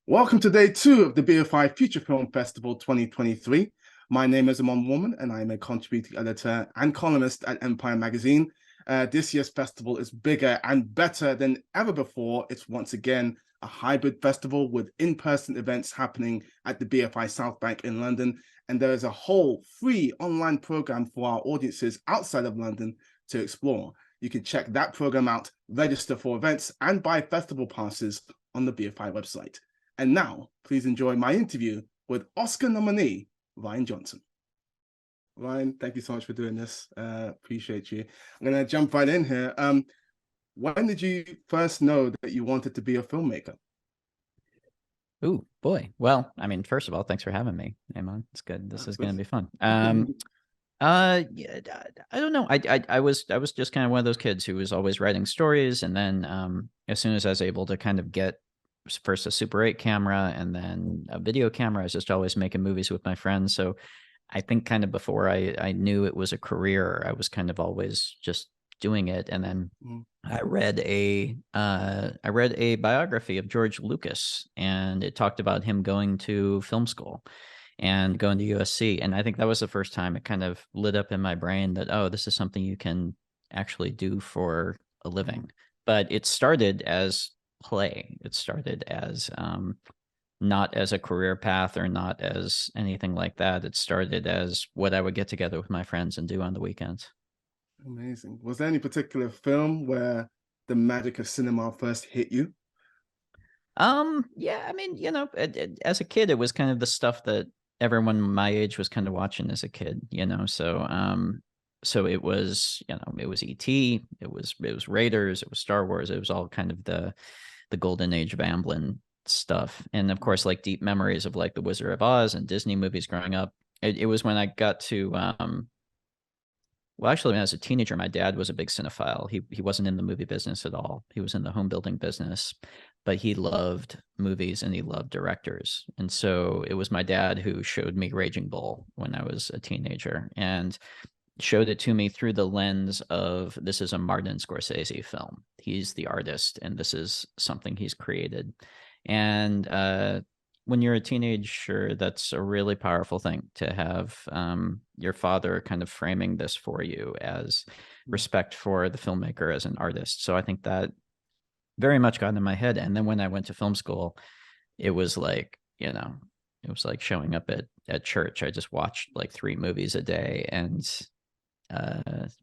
Welcome to day two of the BFI Future Film Festival 2023. My name is Amon Woman, and I am a contributing editor and columnist at Empire Magazine. This year's festival is bigger and better than ever before. It's once again a hybrid festival with in-person events happening at the BFI South Bank in London, and there is a whole free online program for our audiences outside of London to explore. You can check that program out, register for events, and buy festival passes on the BFI website. And now, please enjoy my interview with Oscar nominee, Rian Johnson. Rian, thank you so much for doing this. Appreciate you. I'm going to jump right in here. When did you first know that you wanted to be a filmmaker? Oh, boy. Well, I mean, first of all, thanks for having me, Amon. It's good. This is going to be fun. Yeah, I don't know. I was just kind of one of those kids who was always writing stories. And then as soon as I was able to kind of get first a Super 8 camera and then a video camera, I was just always making movies with my friends. So I think kind of before I knew it was a career, I was kind of always just doing it. And then I read a biography of George Lucas, and it talked about him going to film school and going to USC. And I think that was the first time it kind of lit up in my brain that, oh, this is something you can actually do for a living. But it started as play. It started as not as a career path or not as anything like that. It started as what I would get together with my friends and do on the weekends. Amazing. Was there any particular film where the magic of cinema first hit you? Yeah, I mean, as a kid, it was kind of the stuff that everyone my age was kind of watching as a kid, so it was, it was E.T., it was Raiders, it was Star Wars, it was all kind of the golden age of Amblin stuff. And of course, like deep memories of like the Wizard of Oz and Disney movies growing up. It was when I got to well, actually, when I was a teenager, my dad was a big cinephile. He wasn't in the movie business at all. He was in the home building business, but he loved movies and he loved directors. And so it was my dad who showed me Raging Bull when I was a teenager and showed it to me through the lens of, this is a Martin Scorsese film. He's the artist and this is something he's created. And when you're a teenager, that's a really powerful thing to have your father kind of framing this for you as respect for the filmmaker as an artist. So I think that very much got in my head. And then when I went to film school, it was like, it was like showing up at church. I just watched like 3 movies a day, and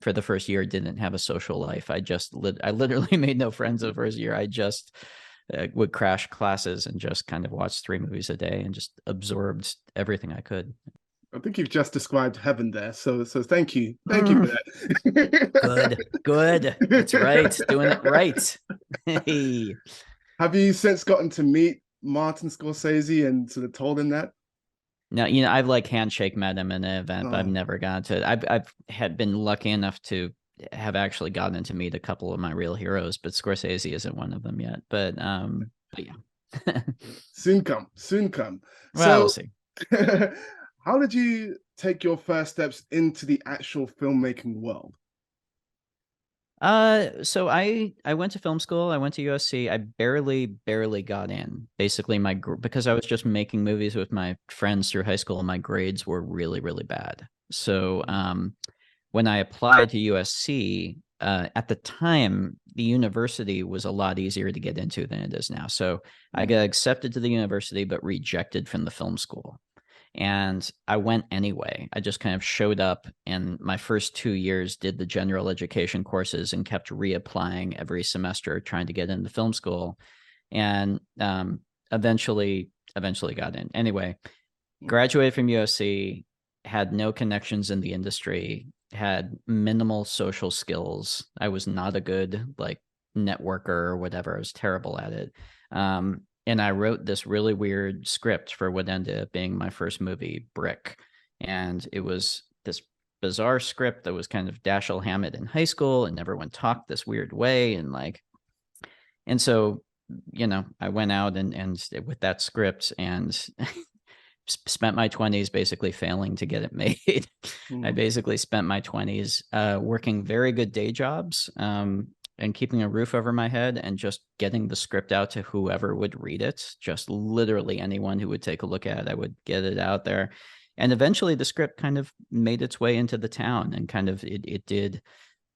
for the first year didn't have a social life. I literally made no friends the first year. I just would crash classes and just kind of watch 3 movies a day and just absorbed everything I could. I think you've just described heaven there. So thank you. Thank you for that. Good. That's right. Doing it right. Hey. Have you since gotten to meet Martin Scorsese and sort of told him that? No, I've like handshake met him in an event, but I've never gotten to it. I've had been lucky enough to have actually gotten to meet a couple of my real heroes, but Scorsese isn't one of them yet. But yeah. Soon come. Well, we'll see. How did you take your first steps into the actual filmmaking world? So I went to film school. I went to USC. I barely got in. Basically, because I was just making movies with my friends through high school, my grades were really, really bad. So when I applied to USC, at the time, the university was a lot easier to get into than it is now. So I got accepted to the university, but rejected from the film school. And I went anyway. I just kind of showed up, and my first 2 years did the general education courses and kept reapplying every semester trying to get into film school. And eventually got in. Anyway, graduated from USC, had no connections in the industry, had minimal social skills. I was not a good like networker or whatever. I was terrible at it. And I wrote this really weird script for what ended up being my first movie, Brick. And it was this bizarre script that was kind of Dashiell Hammett in high school, and everyone talked this weird way. And so, I went out and with that script and spent my 20s basically failing to get it made. I basically spent my 20s working very good day jobs, and keeping a roof over my head and just getting the script out to whoever would read it, just literally anyone who would take a look at it, I would get it out there. And eventually the script kind of made its way into the town, and kind of it did,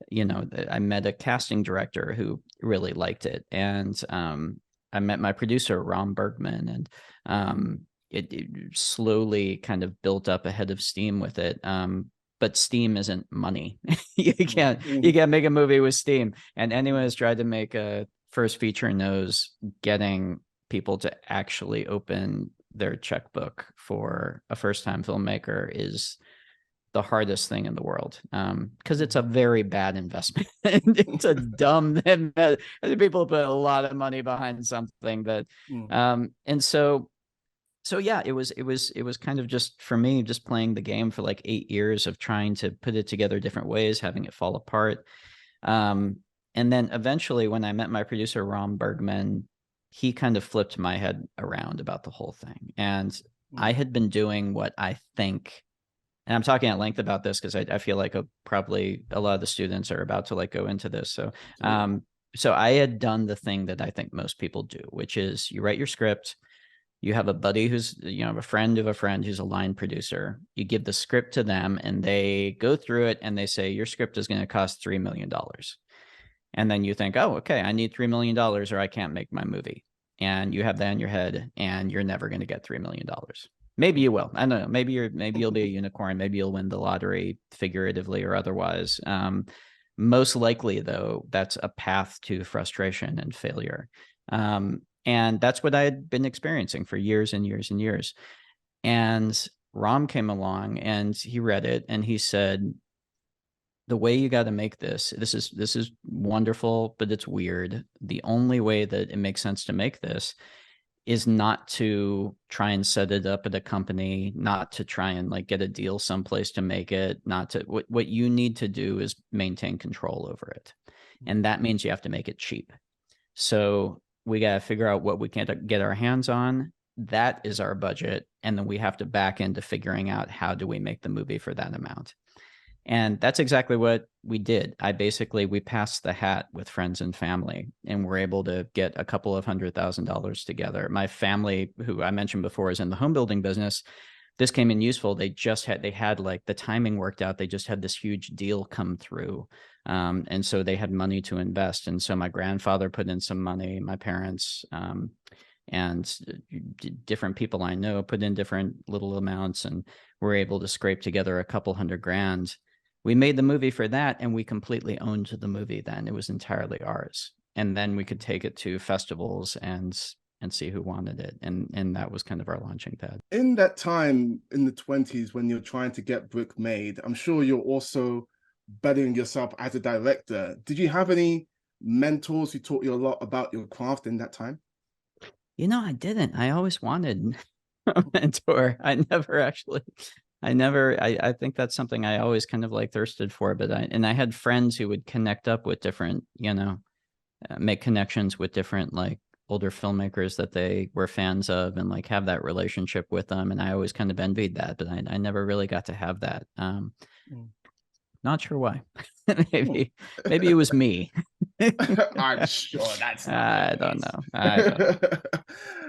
you know, I met a casting director who really liked it. And I met my producer, Ron Bergman, and it slowly kind of built up a head of steam with it. But steam isn't money. you can't make a movie with steam. And anyone who's tried to make a first feature knows getting people to actually open their checkbook for a first-time filmmaker is the hardest thing in the world, because it's a very bad investment. It's a dumb investment. People put a lot of money behind something, but and so yeah, it was kind of just, for me, just playing the game for like 8 years of trying to put it together different ways, having it fall apart. And then eventually when I met my producer, Ron Bergman, he kind of flipped my head around about the whole thing. And I had been doing what I think, and I'm talking at length about this because I feel like probably a lot of the students are about to like go into this. So, so I had done the thing that I think most people do, which is you write your script. You have a buddy who's, you know, a friend of a friend who's a line producer. You give the script to them and they go through it and they say, your script is going to cost $3 million. And then you think, oh, okay, I need $3 million or I can't make my movie. And you have that in your head and you're never going to get $3 million. Maybe you will. I don't know. Maybe you'll be a unicorn. Maybe you'll win the lottery, figuratively or otherwise. Most likely, though, that's a path to frustration and failure. And that's what I had been experiencing for years and years and years. And Ram came along and he read it and he said, the way you got to make this is wonderful, but it's weird. The only way that it makes sense to make this is not to try and set it up at a company, not to try and like get a deal someplace to make it, not to, what you need to do is maintain control over it. And that means you have to make it cheap. So we got to figure out what we can get our hands on. That is our budget. And then we have to back into figuring out how do we make the movie for that amount. And that's exactly what we did. We passed the hat with friends and family and were able to get a couple of $100,000 together. My family, who I mentioned before, is in the home building business. This came in useful. They had like the timing worked out. They just had this huge deal come through. And so they had money to invest. And so my grandfather put in some money, my parents, and different people I know put in different little amounts, and were able to scrape together a couple $100,000. We made the movie for that, and we completely owned the movie then. It was entirely ours. And then we could take it to festivals and see who wanted it. And that was kind of our launching pad. In that time in the 20s when you're trying to get Brick made, I'm sure you're also bettering yourself as a director. Did you have any mentors who taught you a lot about your craft in that time? You know, I didn't. I always wanted a mentor. I think that's something I always kind of like thirsted for, but I had friends who would connect up with different, you know, make connections with different like older filmmakers that they were fans of and like have that relationship with them. And I always kind of envied that, but I never really got to have that. Not sure why. maybe it was me. I'm sure that's I don't know.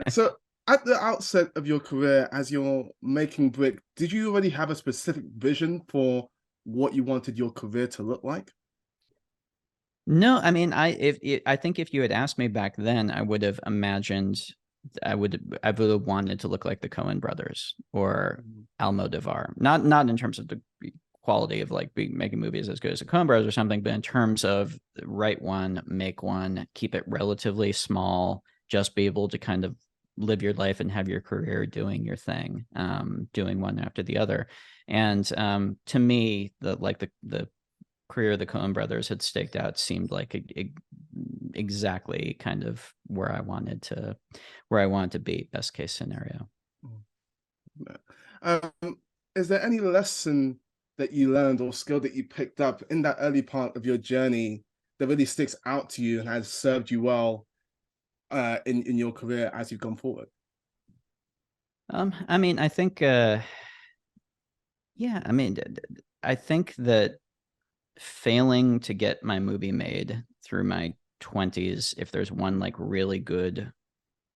So at the outset of your career, as you're making Brick, did you already have a specific vision for what you wanted your career to look like? No, I mean, I think if you had asked me back then, I would have imagined I would have wanted to look like the Coen brothers or Almodovar. Not in terms of the quality of like making movies as good as the Coen brothers or something, but in terms of write one, make one, keep it relatively small, just be able to kind of live your life and have your career doing your thing, doing one after the other. And to me, the career of the Coen brothers had staked out seemed like exactly kind of where I wanted to be, best case scenario. Is there any lesson that you learned or skill that you picked up in that early part of your journey that really sticks out to you and has served you well in your career as you've gone forward? I mean, I think, I think that failing to get my movie made through my 20s, if there's one like really good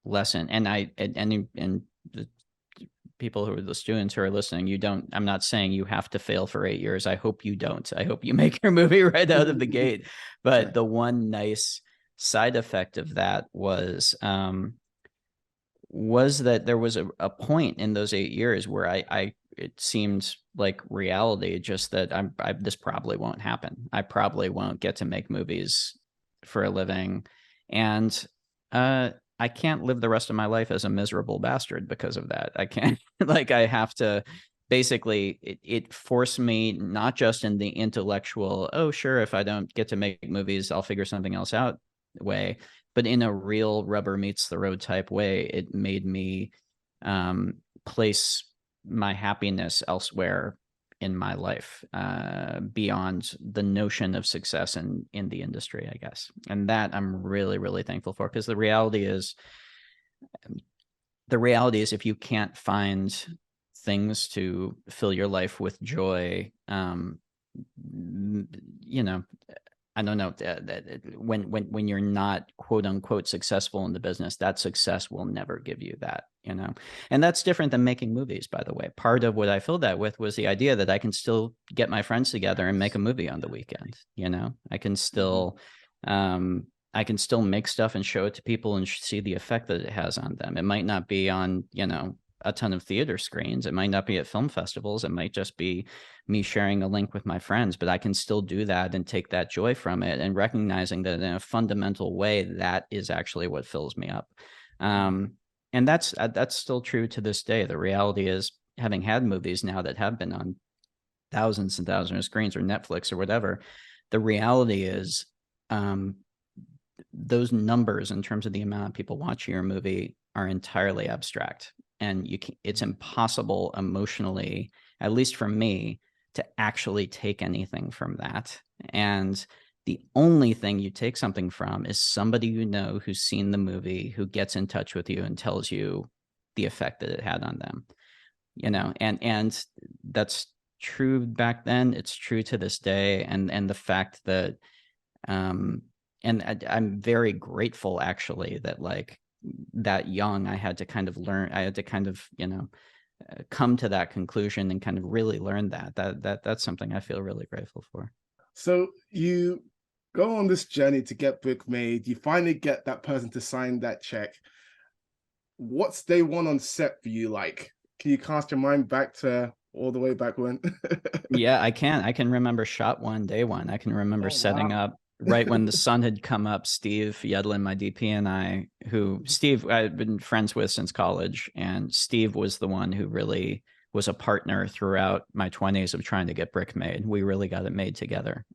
lesson, and the people who are the students who are listening, I'm not saying you have to fail for 8 years. I hope you don't. I hope you make your movie right out of the gate. But the one nice side effect of that was that there was a point in those 8 years where it seemed like reality, just that this probably won't happen. I probably won't get to make movies for a living. And I can't live the rest of my life as a miserable bastard because of that. I can't, like, I have to basically, it forced me not just in the intellectual, oh, sure, if I don't get to make movies, I'll figure something else out way, but in a real rubber meets the road type way. It made me place my happiness elsewhere in my life, beyond the notion of success in the industry, I guess. And that I'm really, really thankful for, because the reality is if you can't find things to fill your life with joy, you know, I don't know, when you're not quote unquote successful in the business, that success will never give you that, you know. And that's different than making movies, by the way. Part of what I filled that with was the idea that I can still get my friends together and make a movie on the weekend. You know, I can still make stuff and show it to people and see the effect that it has on them. It might not be on, you know, a ton of theater screens. It might not be at film festivals. It might just be me sharing a link with my friends, but I can still do that and take that joy from it, and recognizing that in a fundamental way, that is actually what fills me up. And that's still true to this day. The reality is, having had movies now that have been on thousands and thousands of screens, or Netflix or whatever, the reality is, those numbers in terms of the amount of people watching your movie are entirely abstract. And it's impossible emotionally, at least for me, to actually take anything from that. And the only thing you take something from is somebody you know who's seen the movie, who gets in touch with you and tells you the effect that it had on them, you know. And that's true back then. It's true to this day. And the fact that, and I'm very grateful, actually, that like that young, I had to kind of, you know, come to that conclusion and kind of really learn that's something I feel really grateful for. So you go on this journey to get Brick made. You finally get that person to sign that check. What's day one on set for you like? Can you cast your mind back to all the way back when? Yeah, I can remember shot one, day one. I can remember setting up right when the sun had come up. Steve Yedlin, my DP, and I, Steve I've been friends with since college, and Steve was the one who really was a partner throughout my 20s of trying to get Brick made. We really got it made together.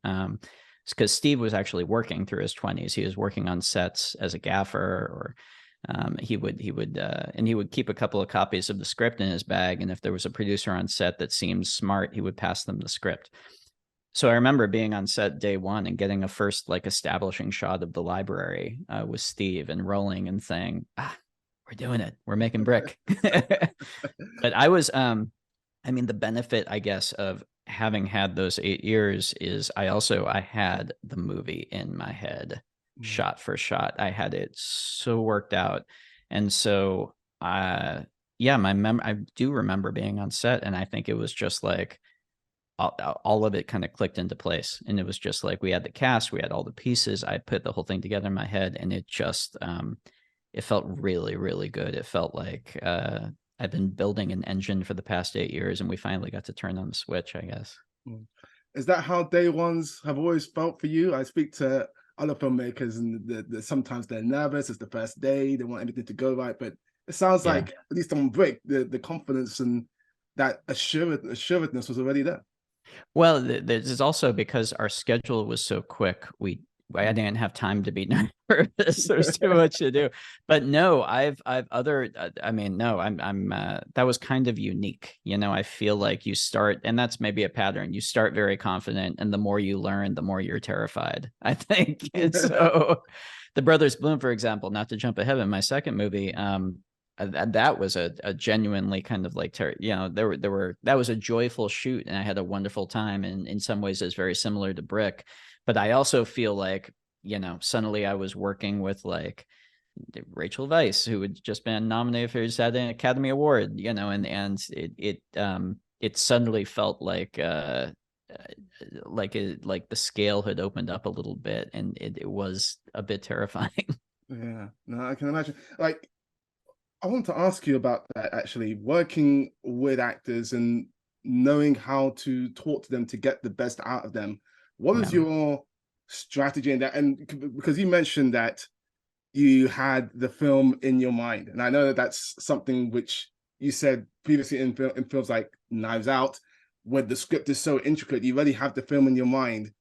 Because Steve was actually working through his 20s. He was working on sets as a gaffer, or he would keep a couple of copies of the script in his bag, and if there was a producer on set that seemed smart, he would pass them the script. So I remember being on set day one and getting a first like establishing shot of the library with Steve, and rolling and saying, we're doing it, we're making Brick. But I was I mean, the benefit, I guess, of having had those 8 years is I had the movie in my head, shot for shot. I had it so worked out. And so I do remember being on set, and I think it was just like all of it kind of clicked into place. And it was just like, we had the cast, we had all the pieces, I put the whole thing together in my head, and it just it felt really, really good. It felt like I've been building an engine for the past 8 years, and we finally got to turn on the switch, I guess. Is that how day ones have always felt for you? I speak to other filmmakers, and sometimes they're nervous. It's the first day, they want everything to go right. But it sounds like, at least on Brick, the confidence and that assuredness was already there. Well, this is also because our schedule was so quick. I didn't have time to be nervous. There's too much to do. But no, I'm that was kind of unique. You know, I feel like you start, and that's maybe a pattern. You start very confident, and the more you learn, the more you're terrified, I think. And so the Brothers Bloom, for example, not to jump ahead in my second movie, that was a genuinely kind of like, that was a joyful shoot, and I had a wonderful time, and in some ways it's very similar to Brick. But I also feel like you know, suddenly I was working with like Rachel Weisz, who had just been nominated for his Academy Award, you know, and it suddenly felt like like the scale had opened up a little bit, and it was a bit terrifying. Yeah, no, I can imagine. Like, I want to ask you about that actually, working with actors and knowing how to talk to them to get the best out of them. What is Yeah. your strategy in that? And because you mentioned that you had the film in your mind, and I know that that's something which you said previously in films like Knives Out, where the script is so intricate, you already have the film in your mind.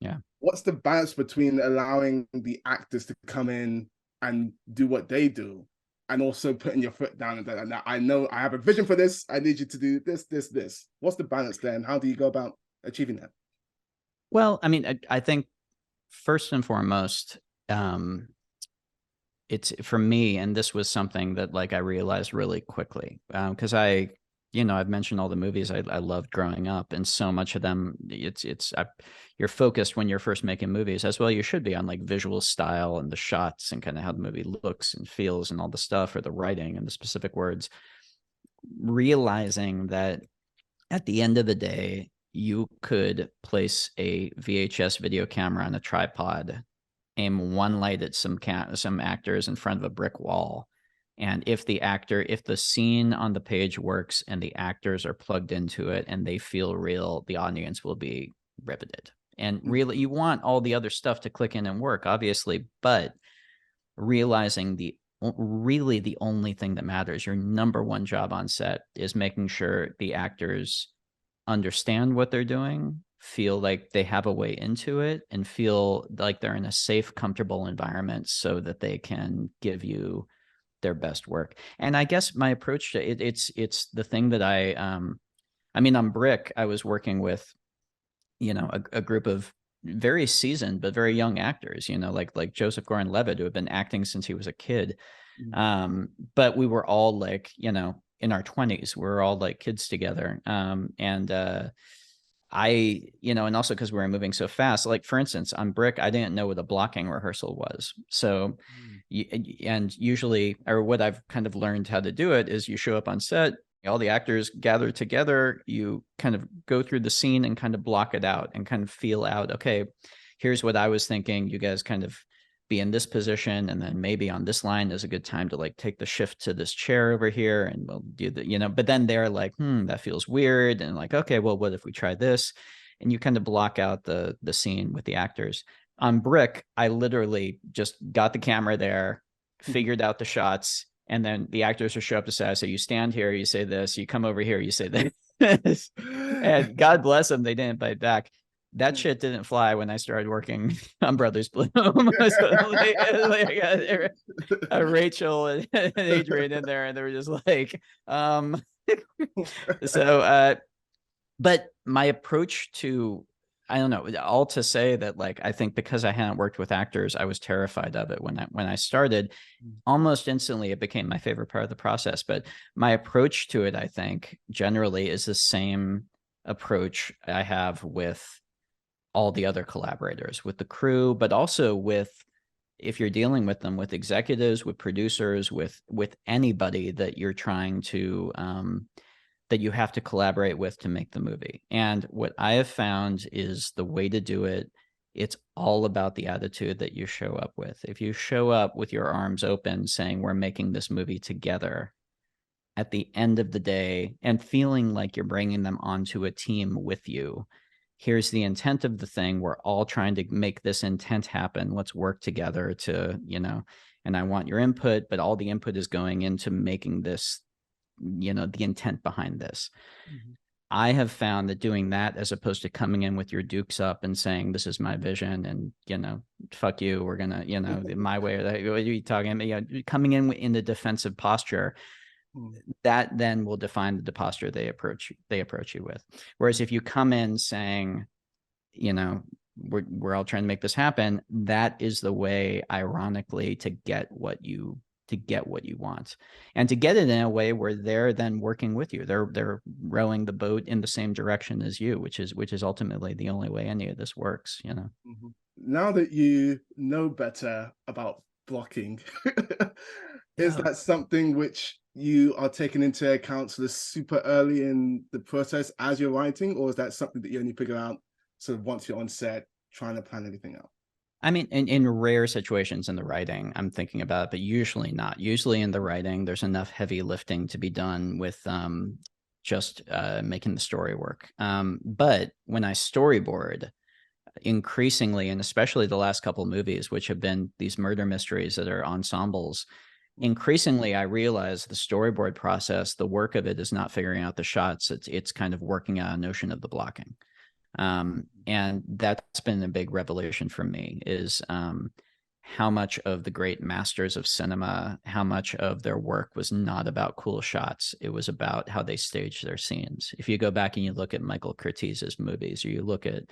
Yeah. What's the balance between allowing the actors to come in and do what they do, and also putting your foot down and I know I have a vision for this. I need you to do this, this, this. What's the balance there, and how do you go about achieving that? Well, I mean, I think first and foremost, it's for me, and this was something that like I realized really quickly, because you know, I've mentioned all the movies I loved growing up, and so much of them, you're focused when you're first making movies, as well you should be, on like visual style and the shots and kind of how the movie looks and feels and all the stuff, or the writing and the specific words. Realizing that at the end of the day, you could place a VHS video camera on a tripod, aim one light at some actors in front of a brick wall, and if the scene on the page works and the actors are plugged into it and they feel real, the audience will be riveted. And really, you want all the other stuff to click in and work, obviously, but realizing really the only thing that matters, your number one job on set, is making sure the actors understand what they're doing, feel like they have a way into it, and feel like they're in a safe, comfortable environment so that they can give you their best work. And I guess my approach to it, it's the thing that I mean, on Brick, I was working with, you know, a group of very seasoned but very young actors, you know, like Joseph Gordon-Levitt, who had been acting since he was a kid. But we were all like, you know, in our 20s. We were all like kids together. I, you know, and also because we were moving so fast, like for instance, on Brick, I didn't know what a blocking rehearsal was. So, and usually, or what I've kind of learned how to do it is you show up on set, all the actors gather together, you kind of go through the scene and kind of block it out and kind of feel out, okay, here's what I was thinking. You guys kind of be in this position, and then maybe on this line is a good time to like take the shift to this chair over here, and we'll do the, you know, but then they're like, that feels weird, and like, okay, well, what if we try this? And you kind of block out the scene with the actors. On Brick, I literally just got the camera there, figured out the shots, and then the actors will show up to say, so you stand here, you say this, you come over here, you say this. And God bless them, they didn't bite back. That shit didn't fly when I started working on Brothers Bloom. So a Rachel and Adrian in there, and they were just like, so but my approach to, I don't know, all to say that like I think because I hadn't worked with actors, I was terrified of it when I started. Almost instantly it became my favorite part of the process. But my approach to it, I think, generally is the same approach I have with all the other collaborators, with the crew, but also with, if you're dealing with them, with executives, with producers, with anybody that you're trying to that you have to collaborate with to make the movie. And what I have found is the way to do it, it's all about the attitude that you show up with. If you show up with your arms open saying we're making this movie together, at the end of the day, and feeling like you're bringing them onto a team with you, here's the intent of the thing. We're all trying to make this intent happen. Let's work together to, you know, and I want your input, but all the input is going into making this, you know, the intent behind this. I have found that doing that, as opposed to coming in with your dukes up and saying, this is my vision and, you know, fuck you, we're going to, you know, my way, or that, what are you talking about? You know, coming in the defensive posture, that then will define the posture they approach you with. Whereas if you come in saying, you know, we're all trying to make this happen, that is the way, ironically, to get what you want, and to get it in a way where they're then working with you. They're rowing the boat in the same direction as you, which is ultimately the only way any of this works, you know. now that you know better about blocking, is Yeah. that something which you are taking into account sort of super early in the process as you're writing, or is that something that you only figure out sort of once you're on set trying to plan everything out? I mean, in rare situations in the writing, I'm thinking about it, but usually not. Usually in the writing, there's enough heavy lifting to be done with just making the story work. But when I storyboard, increasingly, and especially the last couple movies, which have been these murder mysteries that are ensembles, increasingly I realize the storyboard process, the work of it is not figuring out the shots. It's kind of working out a notion of the blocking. And that's been a big revelation for me is how much of the great masters of cinema, how much of their work was not about cool shots. It was about how they staged their scenes. If you go back and you look at Michael Curtiz's movies, or you look at,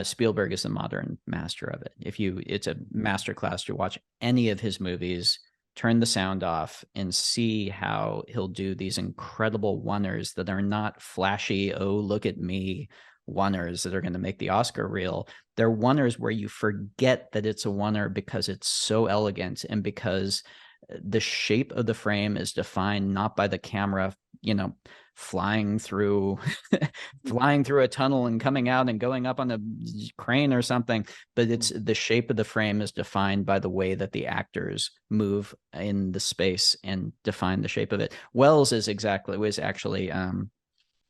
Spielberg is the modern master of it. It's a masterclass to watch any of his movies, turn the sound off, and see how he'll do these incredible one-ers that are not flashy, oh, look at me one-ers that are going to make the Oscar reel. They're one-ers where you forget that it's a one-er because it's so elegant and because the shape of the frame is defined not by the camera, flying through flying through a tunnel and coming out and going up on a crane or something, but it's the shape of the frame is defined by the way that the actors move in the space and define the shape of it. Wells was actually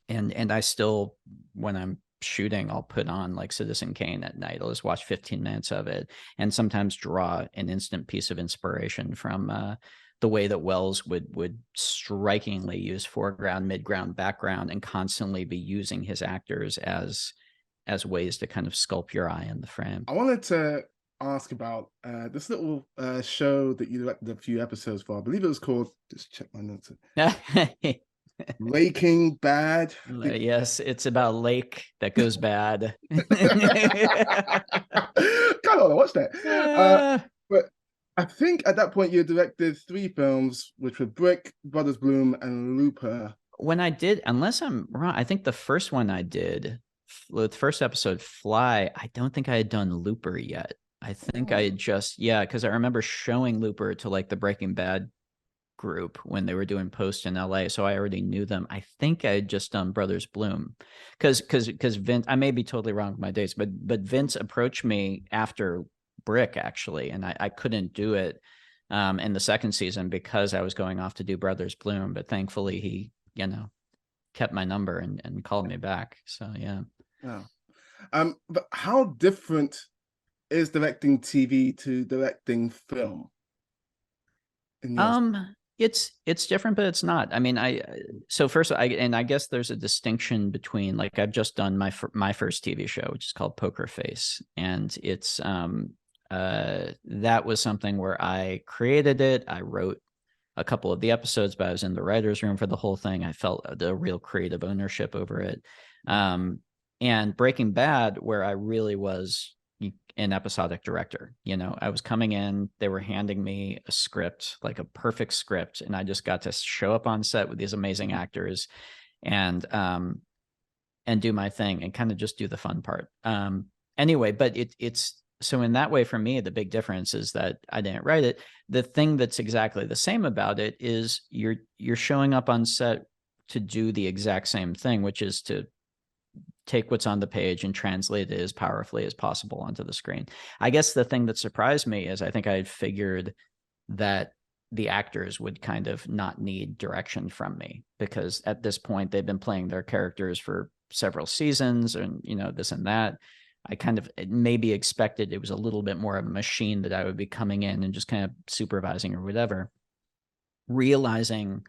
and I still, when I'm shooting, I'll put on like Citizen Kane at night. I'll just watch 15 minutes of it and sometimes draw an instant piece of inspiration from the way that Wells would strikingly use foreground, midground, background, and constantly be using his actors as ways to kind of sculpt your eye in the frame. I wanted to ask about this little show that you directed a few episodes for. I believe it was called, just check my notes, Breaking Bad. Yes, it's about Lake that goes bad. Kind of want to watch that. But I think at that point you directed 3 films, which were Brick, Brothers Bloom, and Looper. When I did, unless I'm wrong, I think the first one I did, the first episode, Fly, I don't think I had done Looper yet. I think I had just, because I remember showing Looper to like the Breaking Bad group when they were doing post in LA, so I already knew them. I think I had just done Brothers Bloom because Vince, I may be totally wrong with my dates, but Vince approached me after Brick actually, and I couldn't do it in the second season because I was going off to do Brothers Bloom, but thankfully he kept my number and called me back. So yeah. But how different is directing TV to directing film? It's different, but it's not. I mean, so first, I guess there's a distinction between, like, I've just done my first TV show, which is called Poker Face, and it's that was something where I created it. I wrote a couple of the episodes, but I was in the writer's room for the whole thing. I felt the real creative ownership over it. And Breaking Bad, where I really was an episodic director. I was coming in, they were handing me a script, like a perfect script, and I just got to show up on set with these amazing actors and do my thing and kind of just do the fun part. Anyway, but it's so in that way, for me, the big difference is that I didn't write it. The thing that's exactly the same about it is you're showing up on set to do the exact same thing, which is to take what's on the page and translate it as powerfully as possible onto the screen. I guess the thing that surprised me is I think I had figured that the actors would kind of not need direction from me, because at this point they've been playing their characters for several seasons and this and that. I kind of maybe expected it was a little bit more of a machine that I would be coming in and just kind of supervising or whatever, realizing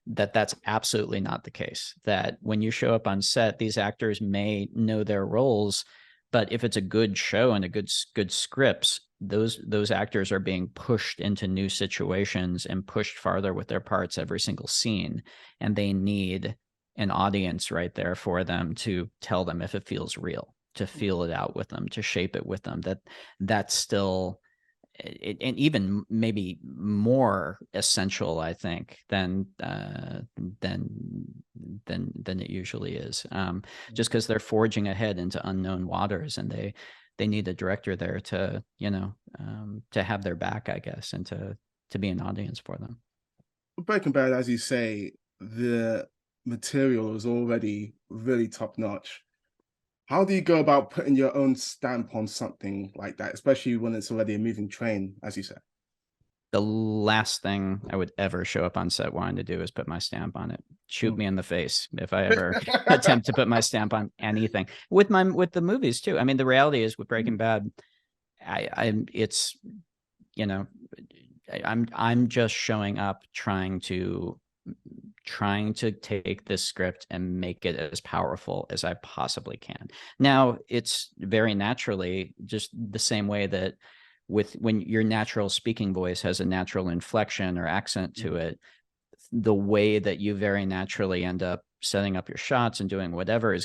that that's absolutely not the case. That when you show up on set, these actors may know their roles, but if it's a good show and a good scripts, those actors are being pushed into new situations and pushed farther with their parts every single scene, and they need an audience right there for them to tell them if it feels real, to feel it out with them, to shape it with them. That's still and even maybe more essential, I think, than it usually is. Just because they're forging ahead into unknown waters, and they need a director there to, you know, to have their back, I guess, and to be an audience for them. Breaking Bad, as you say, the material is already really top notch. How do you go about putting your own stamp on something like that, especially when it's already a moving train, as you said? The last thing I would ever show up on set wanting to do is put my stamp on it. Shoot me in the face if I ever attempt to put my stamp on anything. With the movies too. I mean, the reality is with Breaking Bad, it's, you know, I'm just showing up trying to take this script and make it as powerful as I possibly can. Now, it's very naturally just the same way that when your natural speaking voice has a natural inflection or accent to it, the way that you very naturally end up setting up your shots and doing whatever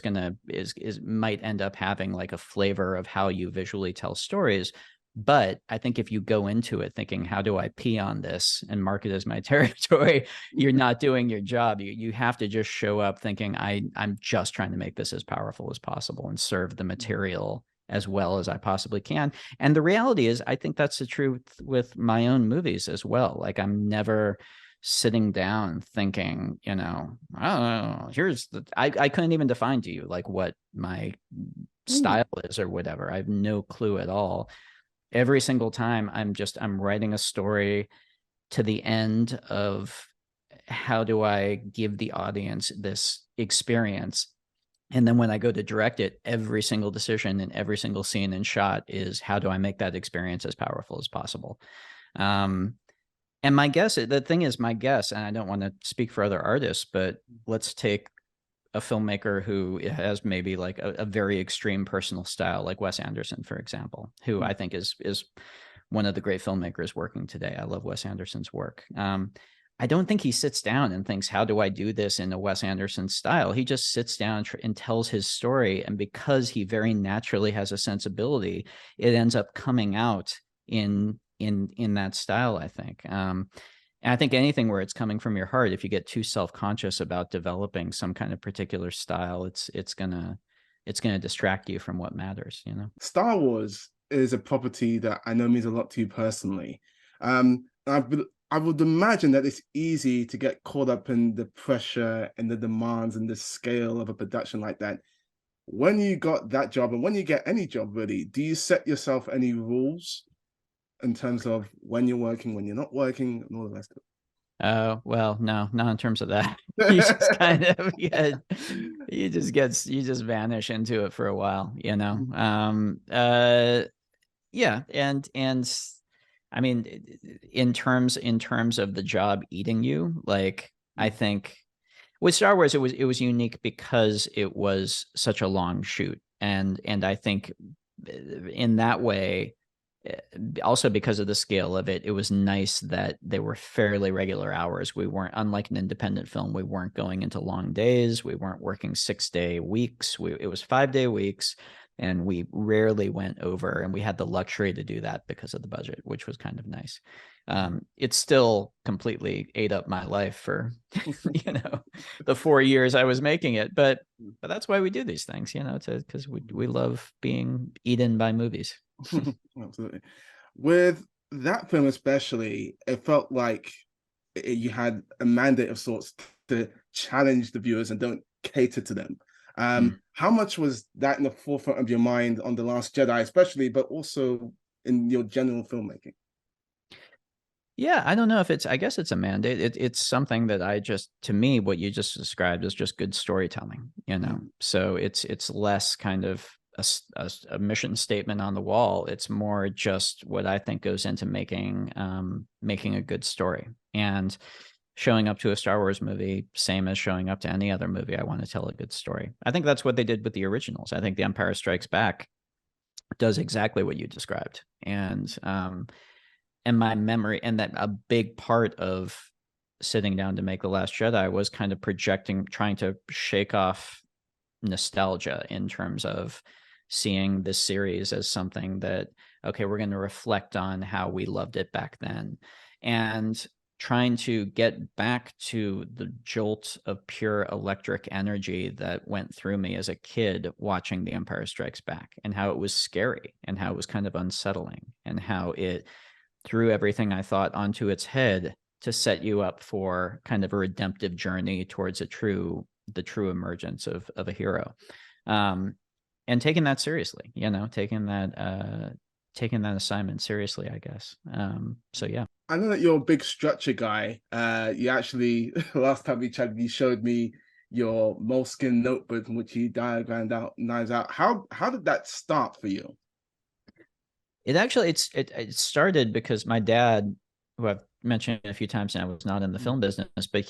might end up having like a flavor of how you visually tell stories. But I think if you go into it thinking, how do I pee on this and mark it as my territory, you're not doing your job. You have to just show up thinking, I'm just trying to make this as powerful as possible and serve the material as well as I possibly can. And the reality is, I think that's the truth with my own movies as well. Like, I'm never sitting down thinking, you know, oh, I couldn't even define to you like what my style is or whatever. I have no clue at all. Every single time I'm writing a story to the end of how do I give the audience this experience. And then when I go to direct it, every single decision and every single scene and shot is how do I make that experience as powerful as possible. And my guess, the thing is, my guess, and I don't want to speak for other artists, but let's take a filmmaker who has maybe like a very extreme personal style, like Wes Anderson, for example, who I think is one of the great filmmakers working today. I love Wes Anderson's work. I don't think he sits down and thinks, how do I do this in a Wes Anderson style? He just sits down and tells his story. And because he very naturally has a sensibility, it ends up coming out in that style, I think. And I think anything where it's coming from your heart, if you get too self-conscious about developing some kind of particular style, it's gonna distract you from what matters, you know? Star Wars is a property that I know means a lot to you personally. I would imagine that it's easy to get caught up in the pressure and the demands and the scale of a production like that. When you got that job, and when you get any job really, do you set yourself any rules in terms of when you're working, when you're not working, and all the rest of Oh, well, no, not in terms of that. You just it? kind of, yeah, you just vanish into it for a while, you know? Yeah. And I mean, in terms of the job eating you, like, I think with Star Wars, it was unique because it was such a long shoot. And I think in that way, also because of the scale of it, it was nice that they were fairly regular hours. We weren't, unlike an independent film, we weren't going into long days. We weren't working 6-day weeks. It was 5-day weeks, and we rarely went over, and we had the luxury to do that because of the budget, which was kind of nice. It still completely ate up my life for, you know, the 4 years I was making it, but that's why we do these things, you know, because we love being eaten by movies. Absolutely. With that film especially, it felt like you had a mandate of sorts to challenge the viewers and don't cater to them. How much was that in the forefront of your mind on The Last Jedi, especially, but also in your general filmmaking? Yeah, I don't know if I guess it's a mandate. It's something that to me, what you just described is just good storytelling, you know? So it's less kind of a mission statement on the wall. It's more just what I think goes into making a good story. And showing up to a Star Wars movie, same as showing up to any other movie, I want to tell a good story. I think that's what they did with the originals. I think The Empire Strikes Back does exactly what you described. And my memory, and that a big part of sitting down to make The Last Jedi was kind of trying to shake off nostalgia in terms of seeing this series as something that, okay, we're going to reflect on how we loved it back then. And trying to get back to the jolt of pure electric energy that went through me as a kid watching The Empire Strikes Back, and how it was scary and how it was kind of unsettling and how it threw everything I thought onto its head to set you up for kind of a redemptive journey towards the true emergence of a hero. And taking that seriously, taking that assignment seriously, I guess. So yeah. I know that you're a big structure guy. You actually, last time we chatted, you showed me your Moleskine notebook in which you diagrammed out Knives Out. How did that start for you? It actually it started because my dad, who I've mentioned a few times now, was not in the film business, but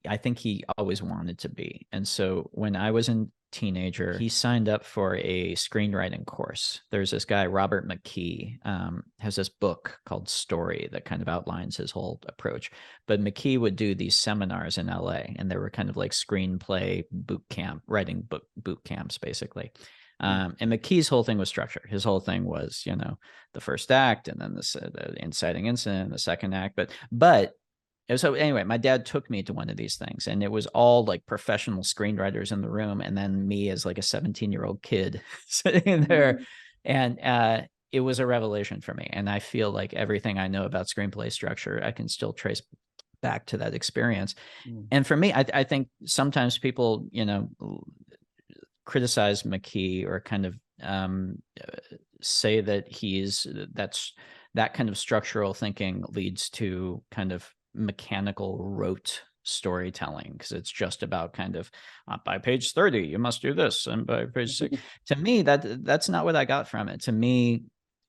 I think he always wanted to be. And so when I was a teenager, he signed up for a screenwriting course. There's this guy, Robert McKee, has this book called Story that kind of outlines his whole approach. But McKee would do these seminars in LA, and they were kind of like screenplay boot camp, writing boot camps, basically. And McKee's whole thing was structure. His whole thing was, the first act, and then the inciting incident, the second act. But so anyway, my dad took me to one of these things, and it was all like professional screenwriters in the room, and then me as like a 17-year-old kid sitting there. And it was a revelation for me. And I feel like everything I know about screenplay structure, I can still trace back to that experience. And for me, I think sometimes people, criticize McKee or kind of say that that kind of structural thinking leads to kind of mechanical rote storytelling, because it's just about kind of by page 30 you must do this, and by page 6. To me, that's not what I got from it. To me,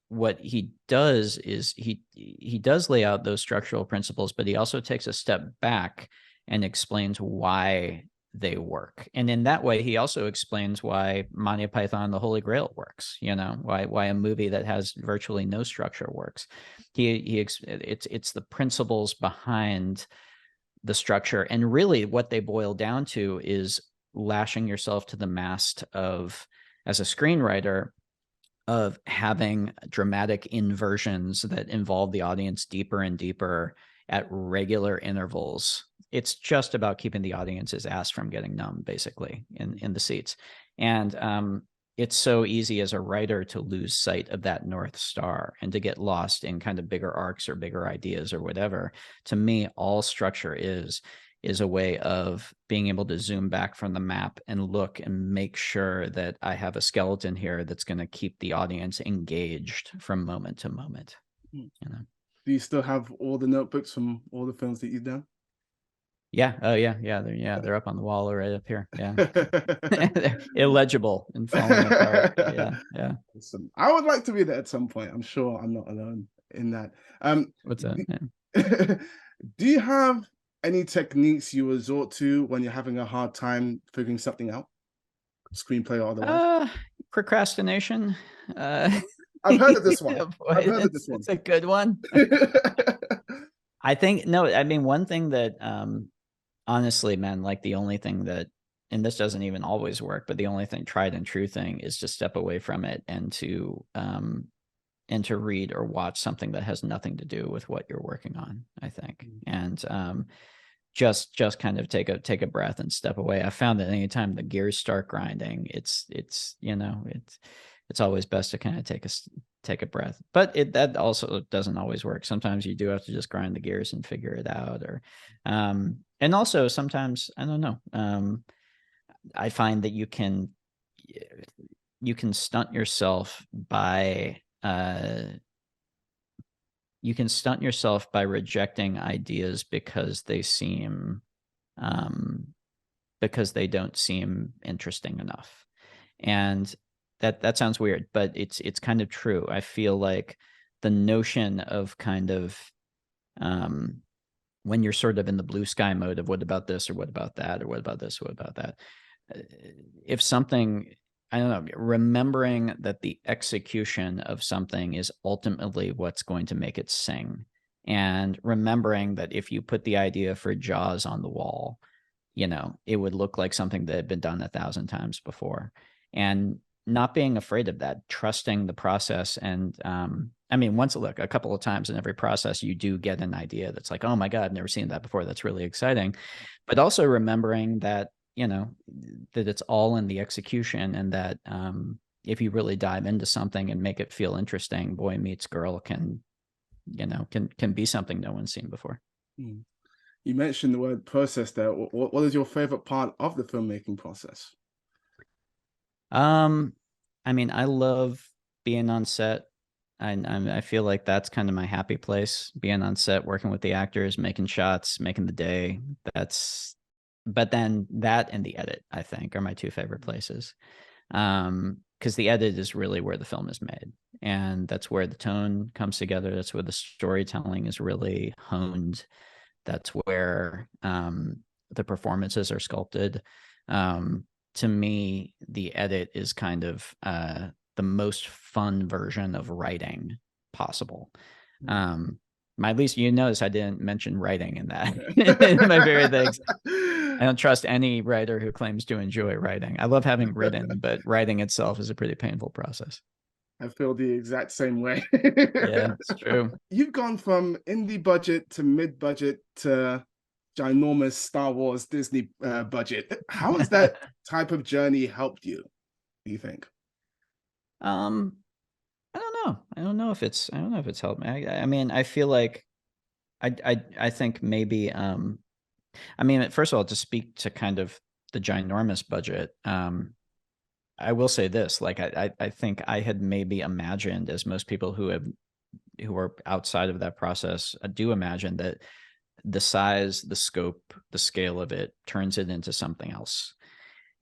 what he does is he does lay out those structural principles, but he also takes a step back and explains why they work. And in that way, he also explains why Monty Python and the Holy Grail works, why a movie that has virtually no structure works. It's the principles behind the structure. And really what they boil down to is lashing yourself to the mast of, as a screenwriter, of having dramatic inversions that involve the audience deeper and deeper at regular intervals. It's just about keeping the audience's ass from getting numb, basically, in the seats. And it's so easy as a writer to lose sight of that North Star and to get lost in kind of bigger arcs or bigger ideas or whatever. To me, all structure is a way of being able to zoom back from the map and look and make sure that I have a skeleton here that's going to keep the audience engaged from moment to moment. Do you still have all the notebooks from all the films that you've done? Yeah. Oh, yeah. They're up on the wall right up here. Yeah. They're illegible and falling apart. Yeah. Awesome. I would like to be there at some point. I'm sure I'm not alone in that. What's that? Do you have any techniques you resort to when you're having a hard time figuring something out, screenplay or otherwise? Procrastination. I've heard of this one. It's a good one. I think, no, I mean, one thing that, honestly, man, like the only thing that, and this doesn't even always work, but the only thing, tried and true thing, is to step away from it and to read or watch something that has nothing to do with what you're working on, I think. And just kind of take a breath and step away. I found that anytime the gears start grinding, it's always best to kind of take a breath. But that also doesn't always work. Sometimes you do have to just grind the gears and figure it out. Or and also sometimes, I don't know, I find that you can stunt yourself by rejecting ideas because they don't seem interesting enough. And that sounds weird, but it's kind of true. I feel like the notion of kind of when you're sort of in the blue sky mode of what about this or what about that or what about this, what about that, if something, I don't know, remembering that the execution of something is ultimately what's going to make it sing, and remembering that if you put the idea for Jaws on the wall, it would look like something that had been done 1,000 times before. And not being afraid of that, trusting the process. And I mean, look, a couple of times in every process, you do get an idea that's like, oh my God, I've never seen that before. That's really exciting. But also remembering that, you know, that it's all in the execution, and that if you really dive into something and make it feel interesting, boy meets girl can, you know, can be something no one's seen before. You mentioned the word process there. What is your favorite part of the filmmaking process? I mean, I love being on set. I feel like that's kind of my happy place, being on set, working with the actors, making shots, making the day. But then that and the edit, I think, are my two favorite places. Because the edit is really where the film is made, and that's where the tone comes together. That's where the storytelling is really honed. That's where the performances are sculpted. To me, the edit is kind of the most fun version of writing possible. At least you notice I didn't mention writing in that. In my favorite things. I don't trust any writer who claims to enjoy writing. I love having written, but writing itself is a pretty painful process. I feel the exact same way. Yeah, it's true. You've gone from indie budget to mid-budget to ginormous Star Wars Disney budget. How has that type of journey helped you, do you think? I don't know. I don't know if it's helped me. I mean, I feel like I think maybe I mean, first of all, to speak to kind of the ginormous budget, I will say this, like I think I had maybe imagined, as most people who are outside of that process do imagine, that the size, the scope, the scale of it turns it into something else.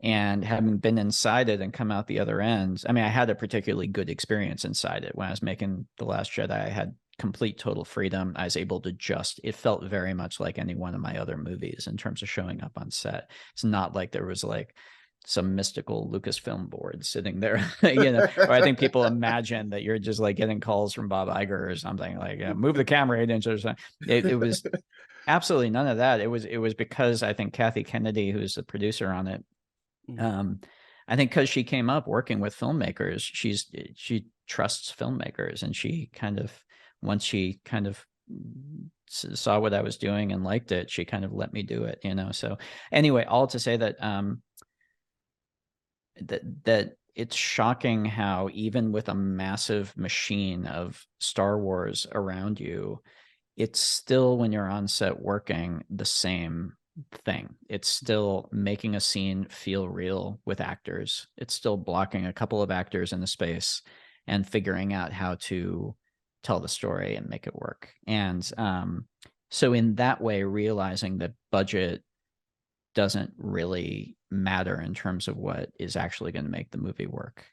And having been inside it and come out the other end, I mean, I had a particularly good experience inside it. When I was making The Last Jedi, I had complete total freedom. I was able to it felt very much like any one of my other movies in terms of showing up on set. It's not like there was like some mystical Lucasfilm board sitting there, you know, or I think people imagine that you're just like getting calls from Bob Iger or something like, move the camera 8 inches or something. It was absolutely none of that. It was because I think Kathy Kennedy, who's the producer on it, I think because she came up working with filmmakers, she trusts filmmakers, and she kind of, once she kind of saw what I was doing and liked it, she kind of let me do it, you know. So anyway, all to say that that it's shocking how even with a massive machine of Star Wars around you, it's still, when you're on set working, the same thing. It's still making a scene feel real with actors. It's still blocking a couple of actors in the space and figuring out how to tell the story and make it work. And so in that way, realizing that budget doesn't really matter in terms of what is actually going to make the movie work.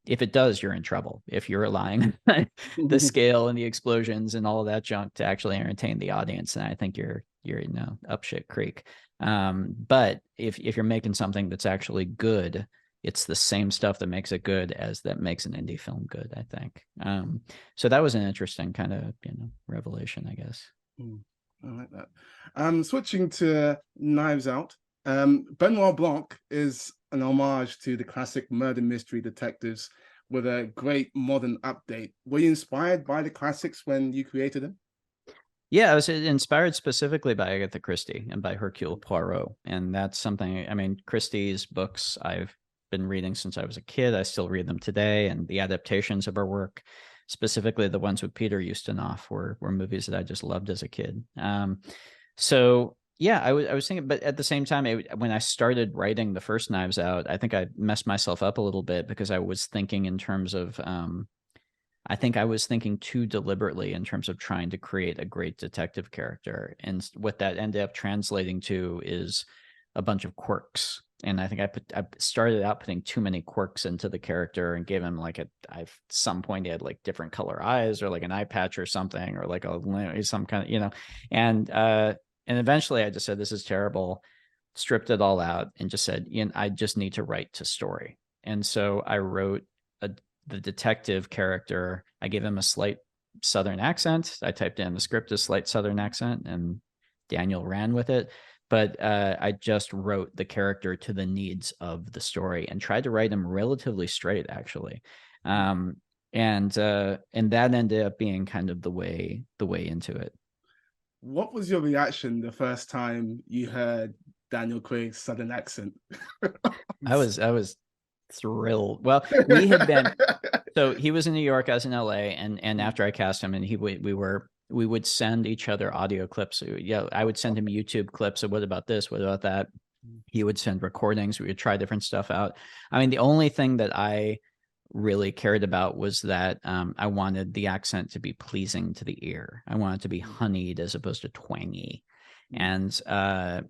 If it does, you're in trouble. If you're relying on the scale and the explosions and all of that junk to actually entertain the audience, and I think you're you know, up shit creek. But if you're making something that's actually good, it's the same stuff that makes it good as that makes an indie film good, I think. So that was an interesting kind of, you know, revelation, I guess. I like that. Switching to Knives Out, Benoit Blanc is an homage to the classic murder mystery detectives with a great modern update. Were you inspired by the classics when you created them? Yeah, I was inspired specifically by Agatha Christie and by Hercule Poirot. And that's something, I mean, Christie's books I've been reading since I was a kid. I still read them today. And the adaptations of her work, specifically the ones with Peter Ustinov, were movies that I just loved as a kid. So yeah, I was thinking, but at the same time, when I started writing the first Knives Out, I think I messed myself up a little bit because I was thinking in terms of, I think I was thinking too deliberately in terms of trying to create a great detective character. And what that ended up translating to is a bunch of quirks. And I think I started out putting too many quirks into the character and gave him like some point he had like different color eyes or like an eye patch or something, or like some kind of, you know, and eventually I just said, this is terrible, stripped it all out and just said, Ian, I just need to write to story. And so I wrote the detective character. I gave him a slight Southern accent. I typed in the script a slight Southern accent, and Daniel ran with it. but I just wrote the character to the needs of the story and tried to write him relatively straight, actually. And that ended up being kind of the way into it. What was your reaction the first time you heard Daniel Craig's Southern accent? I was thrilled. Well, we had been, so he was in New York, I was in LA, and after I cast him, and we would send each other audio clips. Yeah, I would send him YouTube clips of what about this, what about that. He would send recordings. We would try different stuff out. I mean, the only thing that I really cared about was that I wanted the accent to be pleasing to the ear. I wanted it to be honeyed as opposed to twangy. And I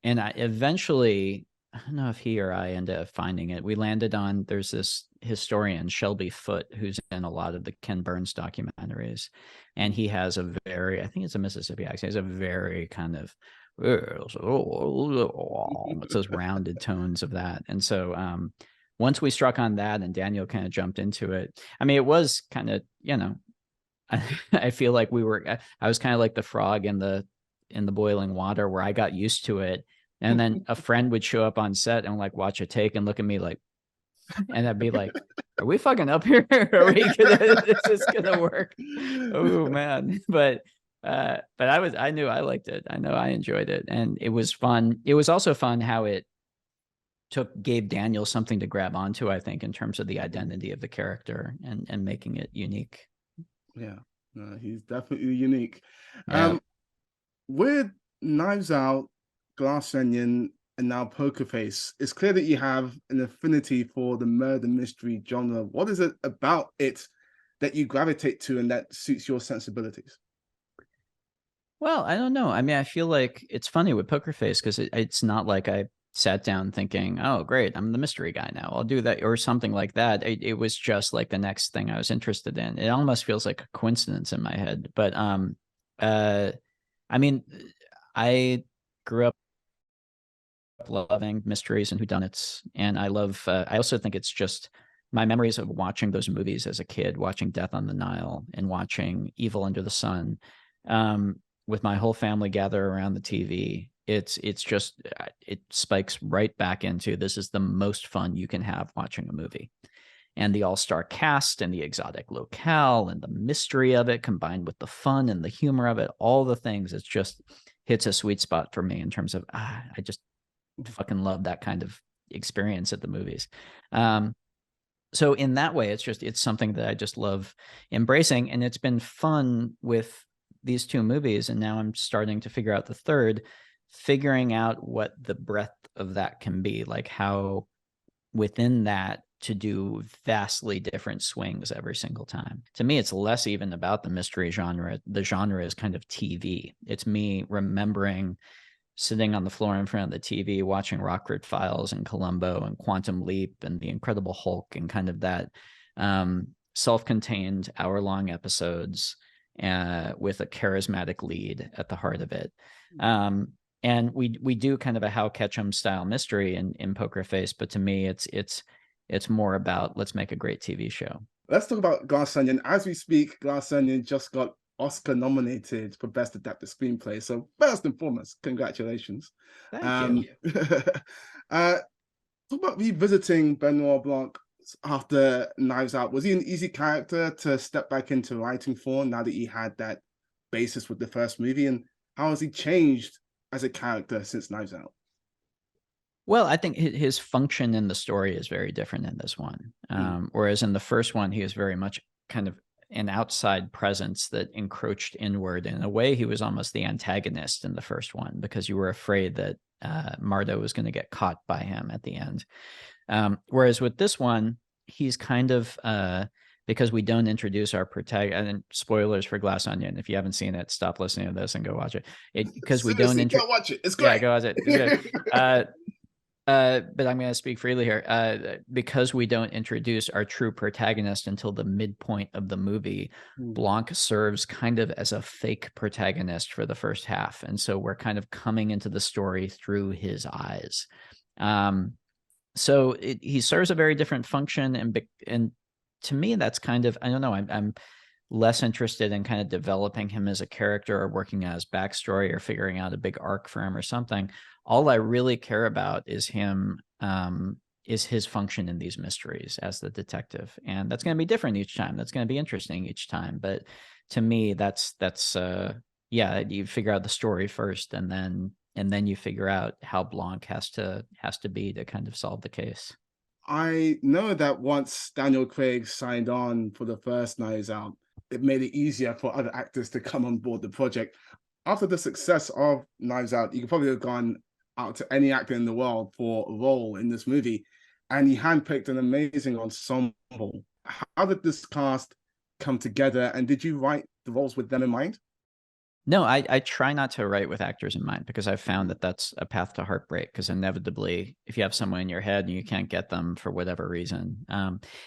eventually, I don't know if he or I ended up finding it. We landed on, there's this historian, Shelby Foote, who's in a lot of the Ken Burns documentaries. And he has a very, I think it's a Mississippi accent. He has a very kind of, it's those rounded tones of that. And so once we struck on that and Daniel kind of jumped into it, I mean, it was kind of, I feel like I was kind of like the frog in the boiling water, where I got used to it. And then a friend would show up on set and like watch a take and look at me like, and I'd be like, are we fucking up here? Is this gonna work? Oh man. But I knew I liked it. I know I enjoyed it. And it was fun. It was also fun how it gave Daniel something to grab onto, I think, in terms of the identity of the character and making it unique. Yeah, he's definitely unique. Yeah. With Knives Out, Glass Onion, and now Poker Face, it's clear that you have an affinity for the murder mystery genre. What is it about it that you gravitate to and that suits your sensibilities? Well, I don't know. I mean, I feel like it's funny with Poker Face because it's not like I sat down thinking, oh, great, I'm the mystery guy now, I'll do that, or something like that. It was just like the next thing I was interested in. It almost feels like a coincidence in my head. But I mean, I grew up loving mysteries and whodunits, and I also think it's just my memories of watching those movies as a kid, watching Death on the Nile and watching Evil Under the Sun, with my whole family gather around the TV. It's just, it spikes right back into, this is the most fun you can have watching a movie. And the all-star cast and the exotic locale and the mystery of it combined with the fun and the humor of it, all the things, it just hits a sweet spot for me in terms of, I just fucking love that kind of experience at the movies. So in that way, it's something that I just love embracing. And it's been fun with these two movies. And now I'm starting to figure out the third, figuring out what the breadth of that can be, like how within that to do vastly different swings every single time. To me, it's less even about the mystery genre. The genre is kind of TV. It's me remembering sitting on the floor in front of the TV, watching Rockford Files and Columbo and Quantum Leap and The Incredible Hulk and kind of that self-contained hour-long episodes with a charismatic lead at the heart of it. And we do kind of a How Ketchum style mystery in Poker Face, but to me, it's more about let's make a great TV show. Let's talk about Glass Onion. As we speak, Glass Onion just got Oscar nominated for Best Adapted Screenplay. So first and foremost, congratulations. Thank you. Talk about revisiting Benoit Blanc after Knives Out. Was he an easy character to step back into writing for now that he had that basis with the first movie? And how has he changed as a character since Knives Out? Well, I think his function in the story is very different in this one. Whereas in the first one, he was very much kind of an outside presence that encroached inward. In a way, he was almost the antagonist in the first one because you were afraid that Mardo was going to get caught by him at the end. Whereas with this one, he's kind of, because we don't introduce our protagonist, and spoilers for Glass Onion. If you haven't seen it, stop listening to this and go watch it. Because we don't go watch it. It's great. Yeah, go watch it. It's good. But I'm going to speak freely here. Because we don't introduce our true protagonist until the midpoint of the movie, Blanc serves kind of as a fake protagonist for the first half. And so we're kind of coming into the story through his eyes. So he serves a very different function. And to me, that's kind of, I don't know, I'm less interested in kind of developing him as a character or working out his backstory or figuring out a big arc for him or something. All I really care about is him, is his function in these mysteries as the detective. And that's going to be different each time. That's going to be interesting each time. But to me, that's yeah, you figure out the story first, and then you figure out how Blanc has to be to kind of solve the case. I know that once Daniel Craig signed on for the first Knives Out, it made it easier for other actors to come on board the project. After the success of Knives Out, you could probably have gone out to any actor in the world for a role in this movie, and he handpicked an amazing ensemble. How did this cast come together, and did you write the roles with them in mind? No, I try not to write with actors in mind, because I've found that that's a path to heartbreak, because inevitably, if you have someone in your head and you can't get them for whatever reason.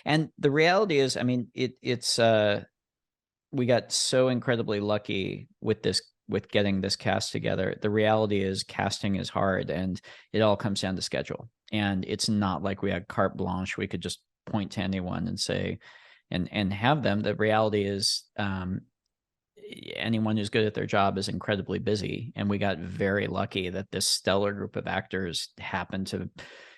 And the reality is, I mean, it's we got so incredibly lucky with getting this cast together. The reality is casting is hard, and it all comes down to schedule. And it's not like we had carte blanche. We could just point to anyone and say, and have them. The reality is, anyone who's good at their job is incredibly busy. And we got very lucky that this stellar group of actors happened to,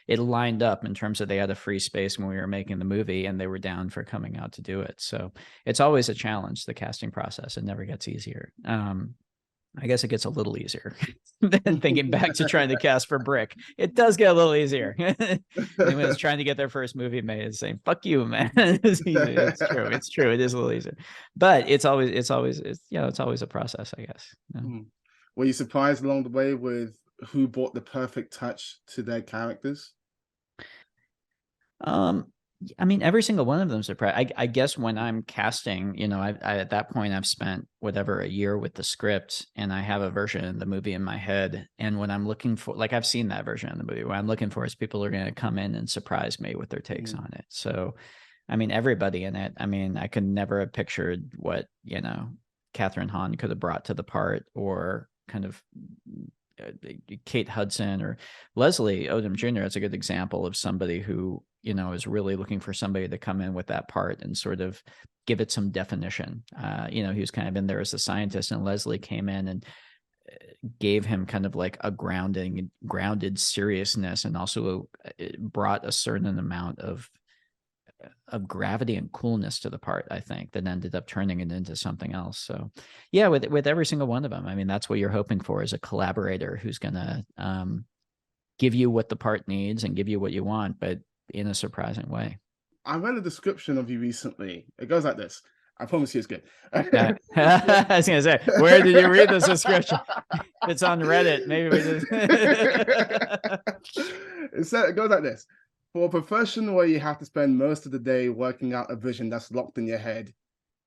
it lined up in terms of they had a free space when we were making the movie, and they were down for coming out to do it. So it's always a challenge, the casting process. It never gets easier. I guess it gets a little easier than thinking back to trying to cast for Brick. It does get a little easier. Anyone who's trying to get their first movie made is saying, fuck you, man. It's true. It's true. It is a little easier. But it's always a process, I guess. Yeah. Were you surprised along the way with who brought the perfect touch to their characters? I mean, every single one of them surprised. I guess when I'm casting, I at that point I've spent whatever, a year with the script, and I have a version of the movie in my head. And when I'm looking for, like, I've seen that version of the movie, what I'm looking for is people are going to come in and surprise me with their takes on it. So, I mean, everybody in it. I mean, I could never have pictured what, Catherine Hahn could have brought to the part, or kind of Kate Hudson or Leslie Odom Jr. It's a good example of somebody who, is really looking for somebody to come in with that part and sort of give it some definition. He was kind of in there as a scientist, and Leslie came in and gave him kind of like a grounded seriousness, and also brought a certain amount of gravity and coolness to the part, I think, that ended up turning it into something else. So yeah, with every single one of them, I mean, that's what you're hoping for, is a collaborator who's going to give you what the part needs and give you what you want, but in a surprising way. I read a description of you recently. It goes like this. I promise you it's good. I was going to say, where did you read this description? It's on Reddit. Maybe we just... It goes like this. For a profession where you have to spend most of the day working out a vision that's locked in your head,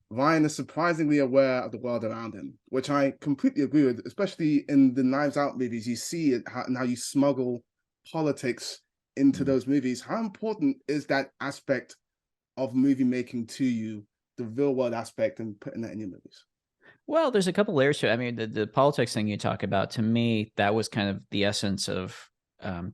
Ryan is surprisingly aware of the world around him, which I completely agree with, especially in the Knives Out movies. You see it, how you smuggle politics into those movies. How important is that aspect of movie making to you, the real world aspect, and putting that in your movies? Well, there's a couple layers to it. I mean, the politics thing you talk about, to me, that was kind of the essence of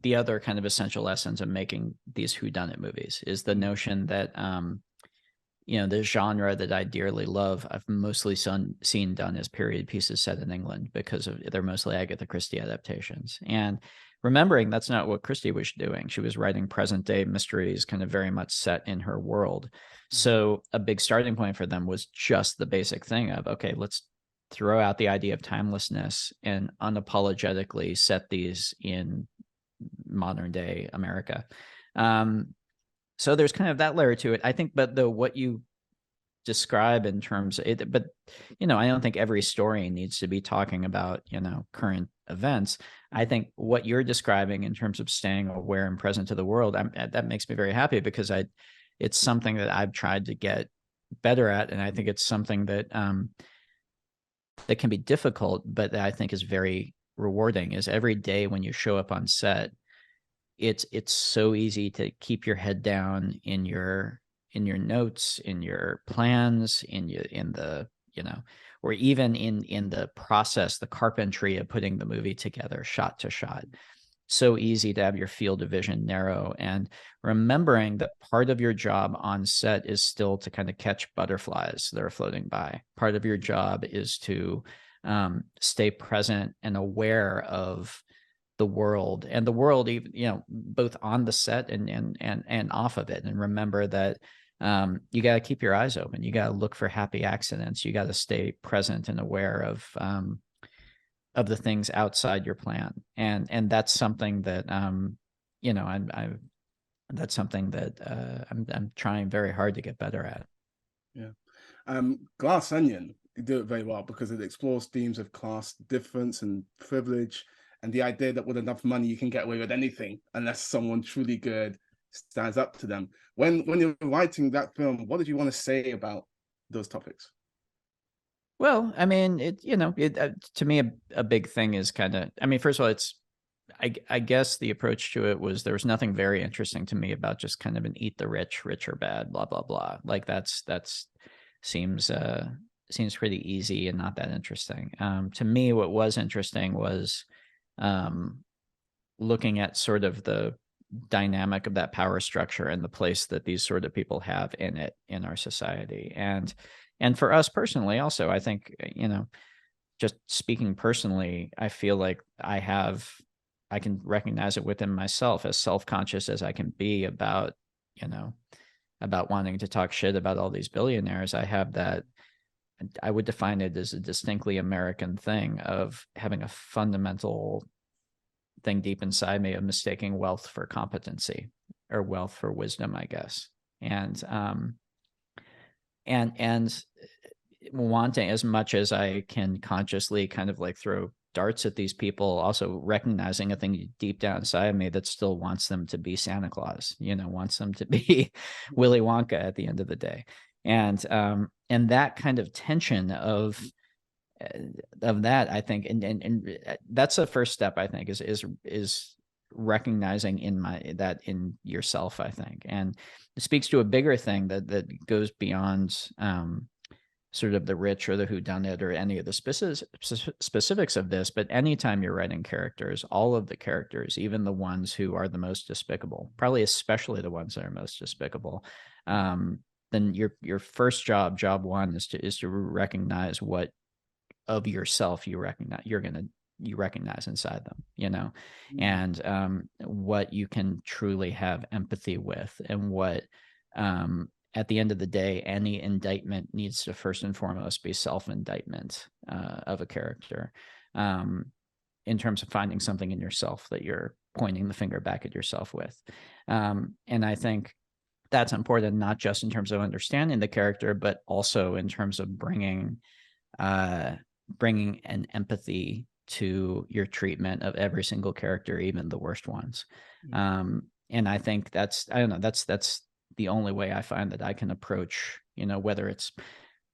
the other kind of essential essence of making these whodunit movies, is the notion that, the genre that I dearly love, I've mostly seen done as period pieces set in England, because they're mostly Agatha Christie adaptations. And remembering that's not what Christie was doing. She was writing present day mysteries, kind of very much set in her world. So a big starting point for them was just the basic thing of, okay, let's throw out the idea of timelessness and unapologetically set these in modern day America. So there's kind of that layer to it, I think. But what you describe in terms of it, but I don't think every story needs to be talking about current events. I think what you're describing in terms of staying aware and present to the world, that makes me very happy, because it's something that I've tried to get better at, and I think it's something that that can be difficult, but that I think is very rewarding. Is every day when you show up on set, it's so easy to keep your head down in your notes, in your plans, or even in the process, the carpentry of putting the movie together, shot to shot. so easy to have your field of vision narrow, and remembering that part of your job on set is still to kind of catch butterflies that are floating by. Part of your job is to stay present and aware of the world, and the world, even, you know, both on the set and off of it. And remember that you got to keep your eyes open. You got to look for happy accidents. You got to stay present and aware of the things outside your plan. And that's something that, you know, that's something that I'm trying very hard to get better at. Yeah. Glass Onion, you do it very well because it explores themes of class difference and privilege, and the idea that with enough money you can get away with anything unless someone truly good stands up to them. When you're writing that film, what did you want to say about those topics? Well, I mean, it, you know, it, to me, a big thing is kind of, I mean, first of all, it's, I guess the approach to it was there was nothing very interesting to me about just kind of an eat the rich or bad, blah, blah, blah. Like that's seems pretty easy and not that interesting. To me, what was interesting was looking at sort of the dynamic of that power structure and the place that these sort of people have in it, in our society. And for us personally, also, I think, you know, just speaking personally, I feel like I can recognize it within myself, as self-conscious as I can be about, you know, about wanting to talk shit about all these billionaires. I have that, I would define it as a distinctly American thing of having a fundamental thing deep inside me of mistaking wealth for competency, or wealth for wisdom, I guess. And wanting, as much as I can consciously kind of like throw darts at these people, also recognizing a thing deep down inside of me that still wants them to be Santa Claus, you know, wants them to be Willy Wonka at the end of the day. And that kind of tension of that, I think, and that's the first step, I think, is recognizing in yourself, I think. And it speaks to a bigger thing that goes beyond sort of the rich or the whodunit or any of the specifics of this. But anytime you're writing characters, all of the characters, even the ones who are the most despicable, probably especially the ones that are most despicable, then your first job one, is to recognize what of yourself you recognize inside them, you know, and what you can truly have empathy with, and what at the end of the day, any indictment needs to first and foremost be self-indictment of a character, in terms of finding something in yourself that you're pointing the finger back at yourself with. And I think that's important, not just in terms of understanding the character, but also in terms of bringing an empathy to your treatment of every single character, even the worst ones. And I think that's the only way I find that I can approach, you know, whether it's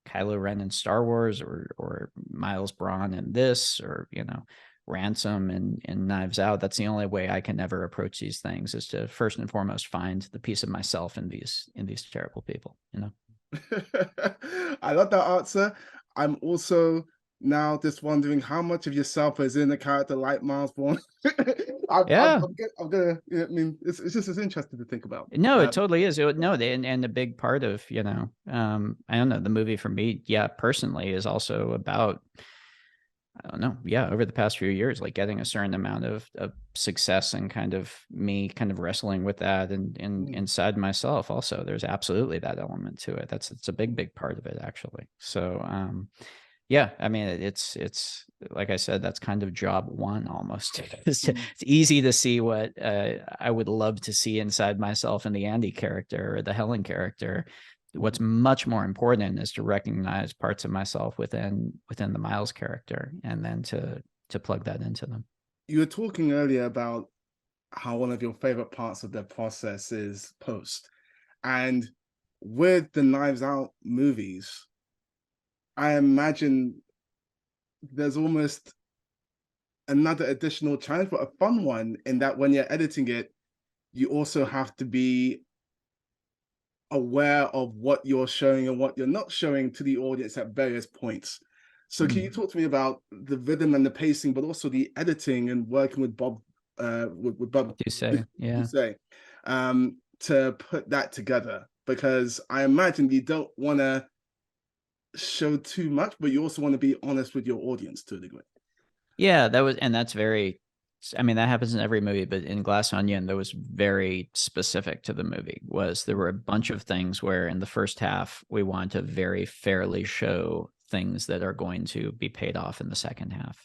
Kylo Ren in Star Wars, or Miles Braun in this, or, you know, Ransom and Knives Out. That's the only way I can ever approach these things, is to first and foremost find the piece of myself in these terrible people, you know. I love that answer. I'm also now just wondering how much of yourself is in a character like Miles Braun. I'm gonna, I mean, it's just as interesting to think about. No, it totally is. No, and a big part of, you know, I don't know, the movie for me, yeah, personally, is also about, I don't know, yeah, over the past few years, like getting a certain amount of success, and kind of me kind of wrestling with that and inside myself. Also, there's absolutely that element to it. It's a big part of it, actually. So yeah, I mean, it's like I said, that's kind of job one almost. It's easy to see what I would love to see inside myself in the Andy character or the Helen character. What's much more important is to recognize parts of myself within the Miles character, and then to plug that into them. You were talking earlier about how one of your favorite parts of the process is post, and with the Knives Out movies, I imagine there's almost another additional challenge, but a fun one, in that when you're editing it, you also have to be aware of what you're showing and what you're not showing to the audience at various points. So can you talk to me about the rhythm and the pacing, but also the editing and working with Bob with Bob Do say, yeah. say, to put that together, because I imagine you don't want to show too much, but you also want to be honest with your audience to a degree. Yeah, that's very, I mean, that happens in every movie, but in Glass Onion, that was very specific to the movie. There were a bunch of things where in the first half, we want to very fairly show things that are going to be paid off in the second half,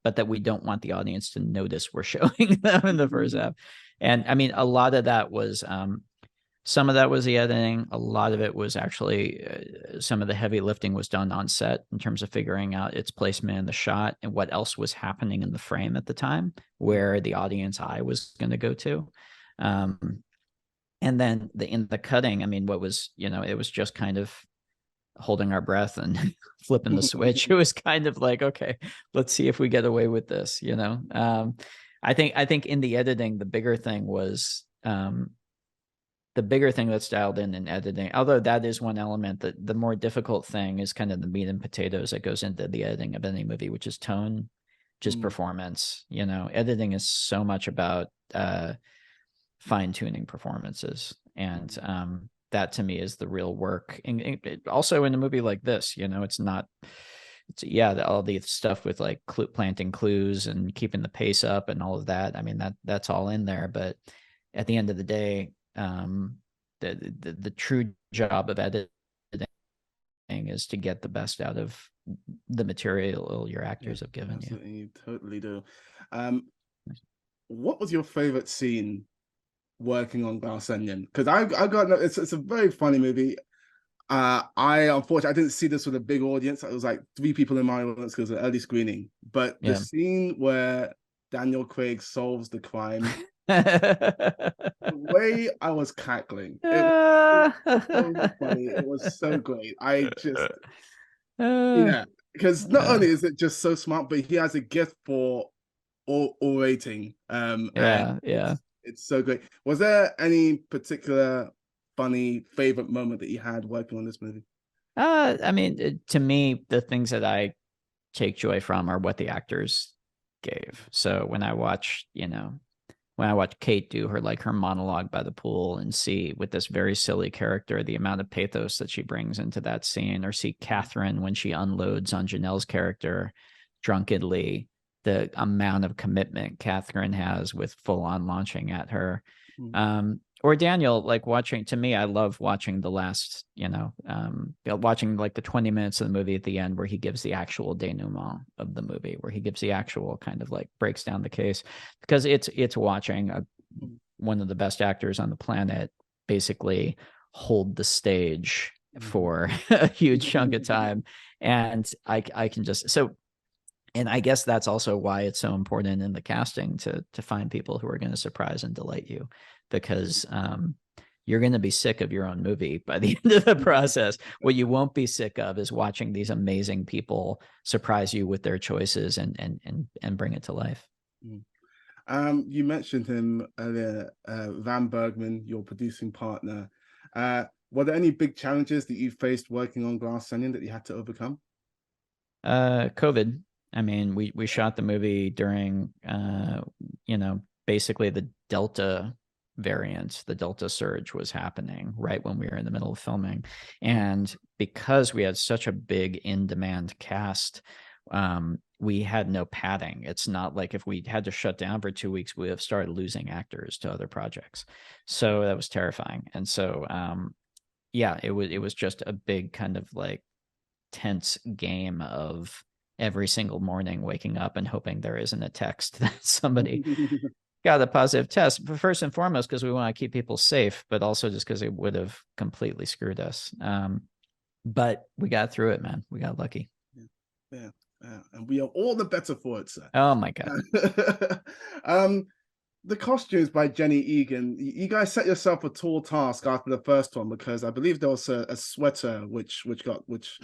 but that we don't want the audience to notice we're showing them in the first half. And I mean, a lot of that was, some of that was the editing. A lot of it was actually some of the heavy lifting was done on set in terms of figuring out its placement in the shot and what else was happening in the frame at the time, where the audience eye was going to go to. And then in the cutting, I mean, it was just kind of holding our breath and flipping the switch. It was kind of like, okay, let's see if we get away with this, I think in the editing, the bigger thing was, the bigger thing that's dialed in editing, although that is one element, that the more difficult thing is kind of the meat and potatoes that goes into the editing of any movie, which is tone, just performance. Editing is so much about fine-tuning performances. And that to me is the real work. And also in a movie like this, it's not, all the stuff with like planting clues and keeping the pace up and all of that. I mean, that's all in there. But at the end of the day, the true job of editing is to get the best out of the material your actors have given you. You totally do. What was your favorite scene working on Glass Onion? Because I got it's a very funny movie. Unfortunately I didn't see this with a big audience. It was like 3 people in my audience because it was an early screening. But the scene where Daniel Craig solves the crime, the way I was cackling, it was so funny. It was so great. I just because not only is it just so smart, but he has a gift for orating. It's so great. Was there any particular funny favorite moment that you had working on this movie? I mean, to me, the things that I take joy from are what the actors gave. So when I watch Kate do her monologue by the pool and see with this very silly character, the amount of pathos that she brings into that scene, or see Catherine when she unloads on Janelle's character drunkenly, the amount of commitment Catherine has with full on launching at her. Or Daniel, to me, I love watching the last, watching the 20 minutes of the movie at the end where he gives the actual denouement of the movie, where he gives the actual kind of breaks down the case, because it's watching one of the best actors on the planet basically hold the stage for a huge chunk of time. And I can just, and I guess that's also why it's so important in the casting to find people who are going to surprise and delight you, because you're going to be sick of your own movie by the end of the process. What you won't be sick of is watching these amazing people surprise you with their choices and bring it to life. You mentioned him earlier, Van Bergman, your producing partner. Were there any big challenges that you faced working on Glass Onion that you had to overcome? COVID. I mean, we shot the movie during, basically the Delta variant, the Delta surge was happening right when we were in the middle of filming. And because we had such a big in-demand cast, we had no padding. It's not like if we had to shut down for 2 weeks, we would have started losing actors to other projects. So that was terrifying. And so, it was just a big kind of tense game of every single morning waking up and hoping there isn't a text that somebody got a positive test. But first and foremost, because we want to keep people safe, but also just because it would have completely screwed us. But we got through it, man. We got lucky. Yeah. And we are all the better for it, sir. Oh my God. The costumes by Jenny Egan, you guys set yourself a tall task after the first one, because I believe there was a sweater which got people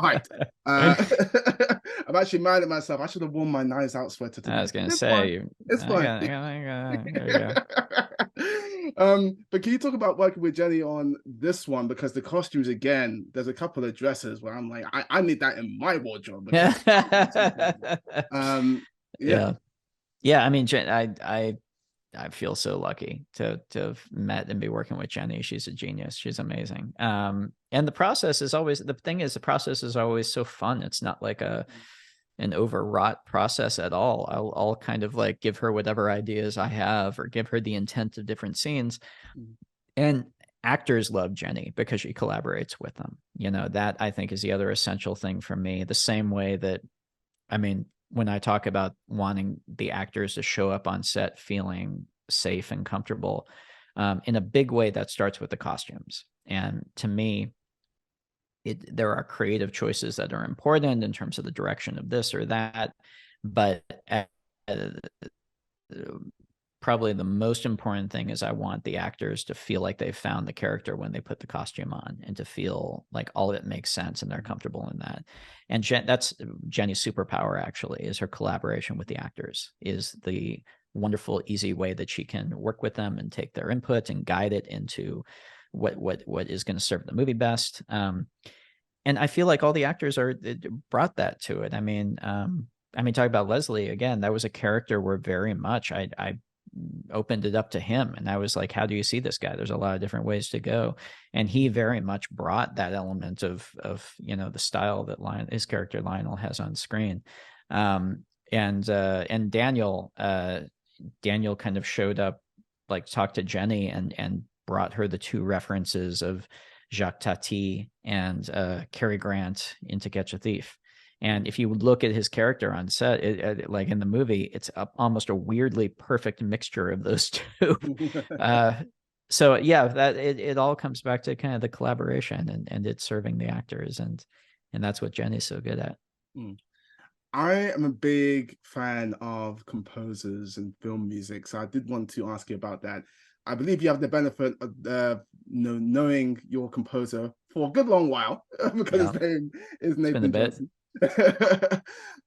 hyped. I'm actually mad at myself. I should have worn my Knives Out sweater today. I was gonna say it's fine. There you go. But can you talk about working with Jenny on this one? Because the costumes, again, there's a couple of dresses where I'm like, I need that in my wardrobe. Yeah. Yeah, I mean, I feel so lucky to have met and be working with Jenny. She's a genius. She's amazing. And the process is always, the thing is, the process is always so fun. It's not like an overwrought process at all. I'll kind of like give her whatever ideas I have or give her the intent of different scenes. And actors love Jenny because she collaborates with them. You know, that I think is the other essential thing for me. The same way that, I mean, when I talk about wanting the actors to show up on set feeling safe and comfortable, in a big way, that starts with the costumes. And to me, there are creative choices that are important in terms of the direction of this or that, but probably the most important thing is I want the actors to feel like they've found the character when they put the costume on, and to feel like all of it makes sense and they're comfortable in that. And that's Jenny's superpower, actually, is her collaboration with the actors, is the wonderful, easy way that she can work with them and take their input and guide it into what is going to serve the movie best. And I feel like all the actors brought that to it. I mean, talk about Leslie again. That was a character where very much I opened it up to him, and I was like, how do you see this guy? There's a lot of different ways to go. And he very much brought that element of the style that his character Lionel has on screen. And Daniel kind of showed up, like, talked to Jenny and brought her the two references of Jacques Tati and Cary Grant in To Catch a Thief. And if you look at his character on set, like in the movie, it's almost a weirdly perfect mixture of those two. So yeah, that it all comes back to kind of the collaboration and it's serving the actors, and that's what Jenny's so good at. I am a big fan of composers and film music, so I did want to ask you about that. I believe you have the benefit of knowing your composer for a good long while because his name is Nathan Johnson.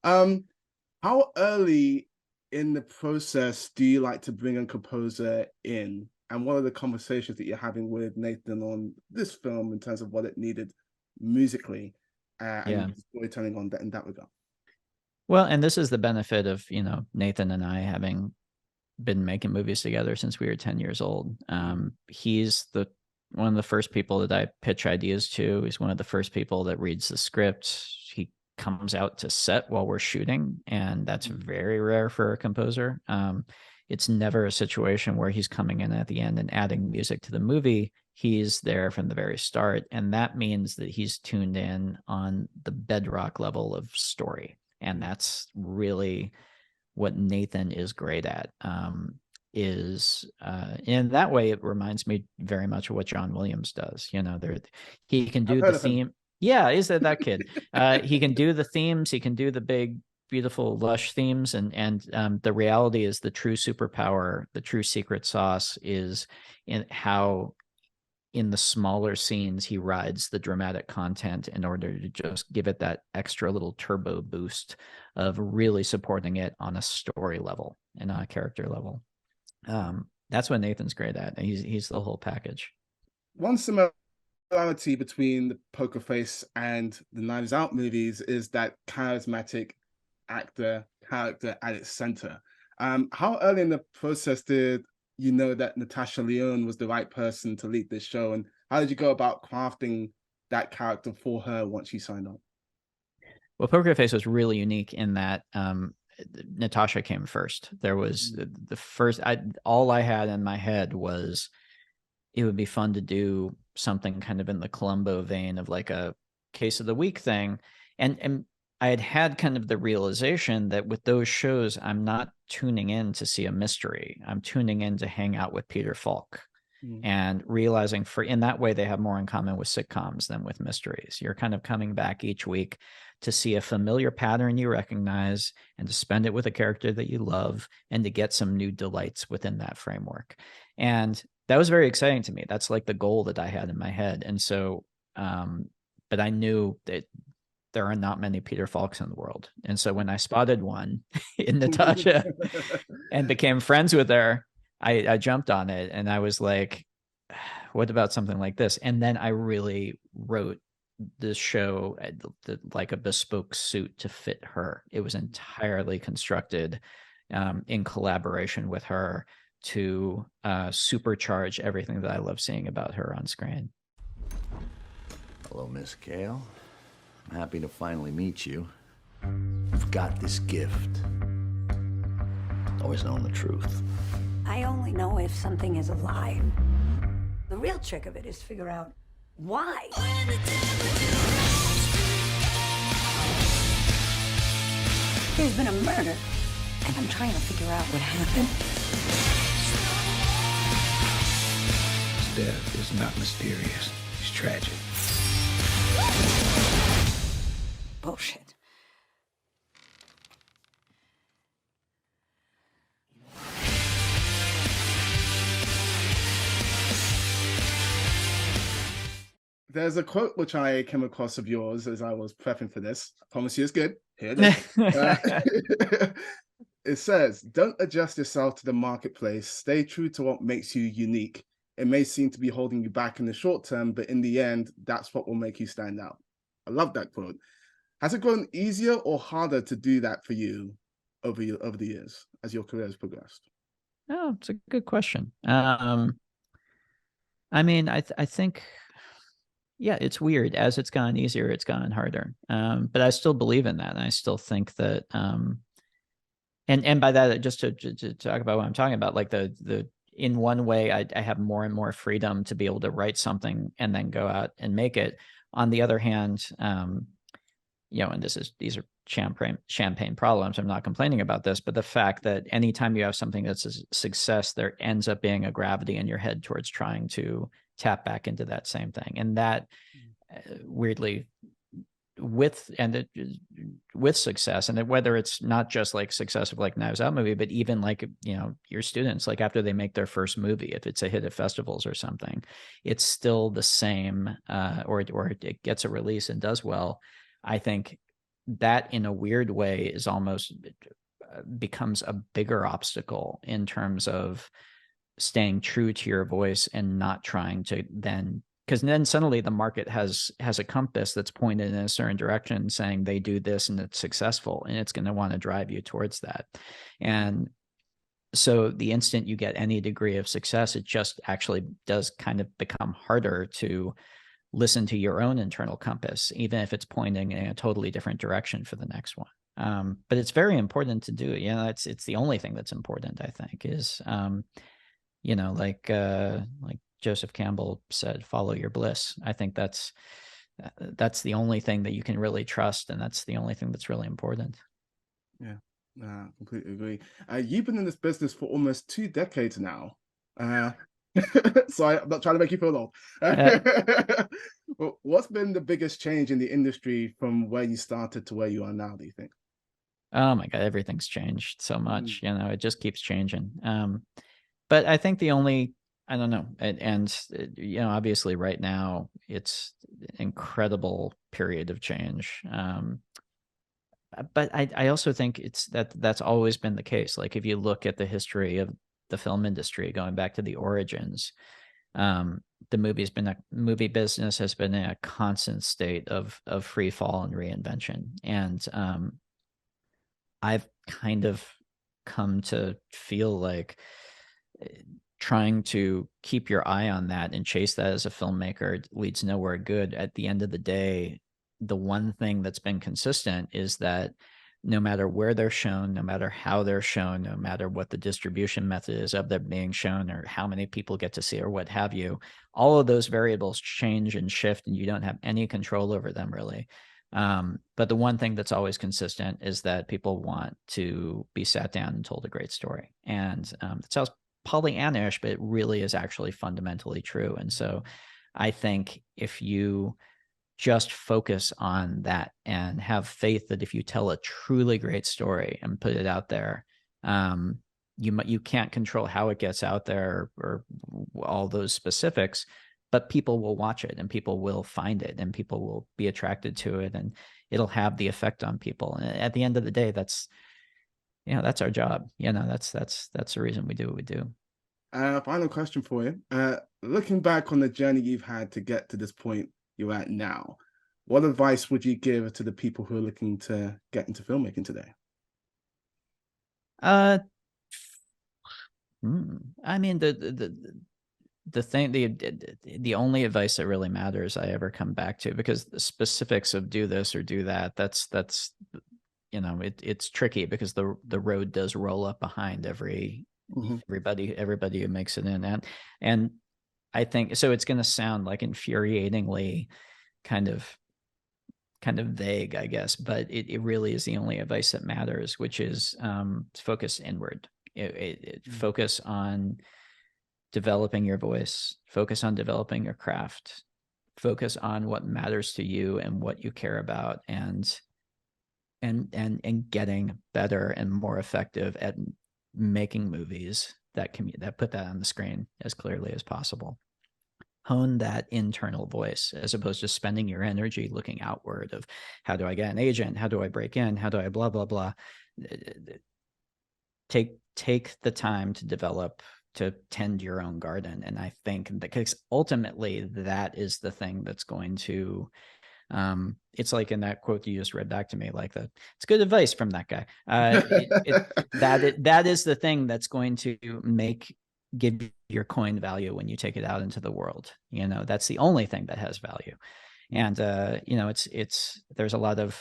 How early in the process do you like to bring a composer in, and what are the conversations that you're having with Nathan on this film in terms of what it needed musically and storytelling on that in that regard? Well, and this is the benefit of Nathan and I having been making movies together since we were 10 years old. He's one of the first people that I pitch ideas to. He's one of the first people that reads the script. He comes out to set while we're shooting, and that's very rare for a composer. It's never a situation where he's coming in at the end and adding music to the movie. He's there from the very start, and that means that he's tuned in on the bedrock level of story, and that's really what Nathan is great at. In that way, it reminds me very much of what John Williams does. He can do the theme. Yeah, is that kid? He can do the themes. He can do the big, beautiful, lush themes, and the reality is the true superpower, the true secret sauce is in how, in the smaller scenes, he rides the dramatic content in order to just give it that extra little turbo boost of really supporting it on a story level and on a character level. That's what Nathan's great at. He's the whole package. One similarity between the Poker Face and the Knives Out movies is that charismatic actor character at its center. How early in the process did you know that Natasha Lyonne was the right person to lead this show, and how did you go about crafting that character for her once she signed on? Well, Poker Face was really unique in that Natasha came first. There was the first. All I had in my head was it would be fun to do something kind of in the Columbo vein of like a case of the week thing, and I had kind of the realization that with those shows, I'm not tuning in to see a mystery. I'm tuning in to hang out with Peter Falk, and realizing in that way, they have more in common with sitcoms than with mysteries. You're kind of coming back each week to see a familiar pattern you recognize and to spend it with a character that you love and to get some new delights within that framework. And that was very exciting to me. That's like the goal that I had in my head. And so, but I knew that there are not many Peter Falks in the world. And so when I spotted one in Natasha and became friends with her, I jumped on it, and I was like, what about something like this? And then I really wrote this show like a bespoke suit to fit her. It was entirely constructed in collaboration with her to supercharge everything that I love seeing about her on screen. Hello, Miss Kale. I'm happy to finally meet you. I've got this gift. Always known the truth. I only know if something is alive. The real trick of it is to figure out why. There's been a murder, and I'm trying to figure out what happened. His death is not mysterious. It's tragic. Bullshit. There's a quote which I came across of yours as I was prepping for this. I promise you it's good. Here it is. It says, "Don't adjust yourself to the marketplace. Stay true to what makes you unique. It may seem to be holding you back in the short term, but in the end, that's what will make you stand out." I love that quote. Has it grown easier or harder to do that for you over the years as your career has progressed? Oh, it's a good question. I mean, I think, yeah, it's weird. As it's gotten easier, it's gotten harder. But I still believe in that. And I still think that, and by that, just to talk about what I'm talking about, like the in one way, I have more and more freedom to be able to write something and then go out and make it. On the other hand, and these are champagne problems. I'm not complaining about this, but the fact that anytime you have something that's a success, there ends up being a gravity in your head towards trying to tap back into that same thing. And that weirdly with success, and whether it's not just like success of like Knives Out movie, but even like, your students, like after they make their first movie, if it's a hit at festivals or something, it's still the same, or it gets a release and does well. I think that in a weird way is almost becomes a bigger obstacle in terms of staying true to your voice and not trying to then, because then suddenly the market has a compass that's pointed in a certain direction saying they do this and it's successful, and it's going to want to drive you towards that. And so the instant you get any degree of success, it just actually does kind of become harder to listen to your own internal compass, even if it's pointing in a totally different direction for the next one. But it's very important to do it. It's the only thing that's important, I think, is, like Joseph Campbell said, follow your bliss. I think that's the only thing that you can really trust. And that's the only thing that's really important. Yeah, completely agree. You've been in this business for almost 2 decades now. So I'm not trying to make you feel old. Well, what's been the biggest change in the industry from where you started to where you are now, do you think? Oh my God, everything's changed so much. It just keeps changing. But I think I don't know. And obviously right now it's an incredible period of change. But I also think that's always been the case. Like if you look at the history of the film industry, going back to the origins, the movie business has been in a constant state of free fall and reinvention. And I've kind of come to feel like trying to keep your eye on that and chase that as a filmmaker leads nowhere good. At the end of the day, the one thing that's been consistent is that no matter where they're shown, no matter how they're shown, no matter what the distribution method is of them being shown or how many people get to see or what have you, all of those variables change and shift and you don't have any control over them really. But the one thing that's always consistent is that people want to be sat down and told a great story. And it sounds Pollyannish, but it really is actually fundamentally true. And so I think if you just focus on that and have faith that if you tell a truly great story and put it out there, you can't control how it gets out there or all those specifics, but people will watch it and people will find it and people will be attracted to it and it'll have the effect on people. And at the end of the day, that's our job. That's the reason we do what we do. Final question for you. Looking back on the journey you've had to get to this point you're at now, what advice would you give to the people who are looking to get into filmmaking today? Uh, I mean, the thing, the only advice that really matters I ever come back to, because the specifics of do this or do that, that's you know, it's tricky because the road does roll up behind everybody who makes it in, and I think so. It's going to sound like infuriatingly kind of vague, I guess, but it really is the only advice that matters, which is focus inward. Focus on developing your voice, focus on developing your craft, focus on what matters to you and what you care about, and getting better and more effective at making movies that put that on the screen as clearly as possible. Hone that internal voice as opposed to spending your energy looking outward of how do I get an agent? How do I break in? How do I blah, blah, blah. Take the time to develop, to tend your own garden. And I think because ultimately that is the thing that's going to, it's like in that quote you just read back to me, like that, it's good advice from that guy. That is the thing that's going to give your coin value when you take it out into the world. You know, that's the only thing that has value. And, you know, there's a lot of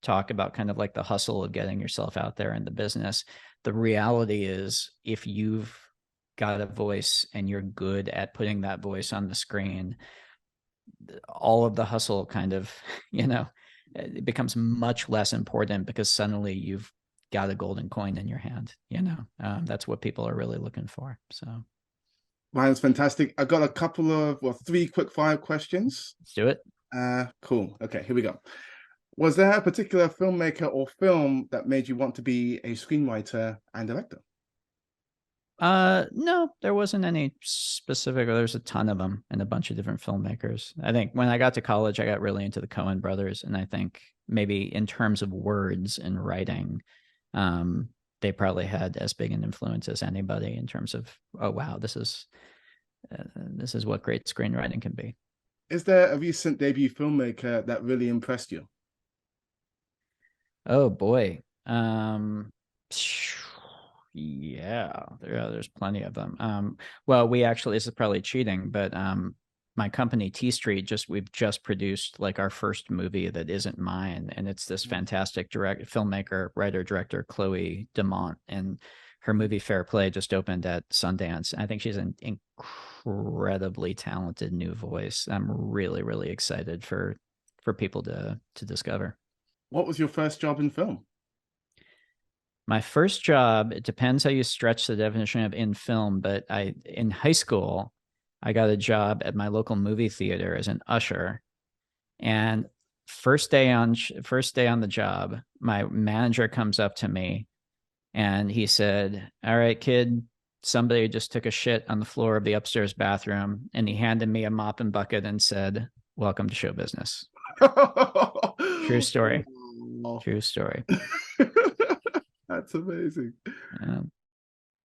talk about kind of like the hustle of getting yourself out there in the business. The reality is if you've got a voice and you're good at putting that voice on the screen, all of the hustle kind of, you know, it becomes much less important because suddenly you've got a golden coin in your hand. You know, that's what people are really looking for. So Ryan's fantastic. I got a couple of, well, 3 quick fire questions. Let's do it. Cool. Okay, here we go. Was there a particular filmmaker or film that made you want to be a screenwriter and director? No, there wasn't any specific. There's a ton of them and a bunch of different filmmakers. I think when I got to college, I got really into the Coen brothers, and I think maybe in terms of words and writing, they probably had as big an influence as anybody in terms of, oh wow, this is what great screenwriting can be. Is there a recent debut filmmaker that really impressed you? Oh boy. Yeah, there's plenty of them. Well, we actually, this is probably cheating, but my company T Street we've just produced like our first movie that isn't mine, and it's this fantastic filmmaker, writer, director Chloe Demont, and her movie Fair Play just opened at Sundance. I think she's an incredibly talented new voice. I'm really, really excited for people to discover. What was your first job in film? My first job, it depends how you stretch the definition of in film, but in high school, I got a job at my local movie theater as an usher. And first day on the job, my manager comes up to me and he said, "All right, kid, somebody just took a shit on the floor of the upstairs bathroom." And he handed me a mop and bucket and said, "Welcome to show business." True story. True story. That's amazing. Yeah.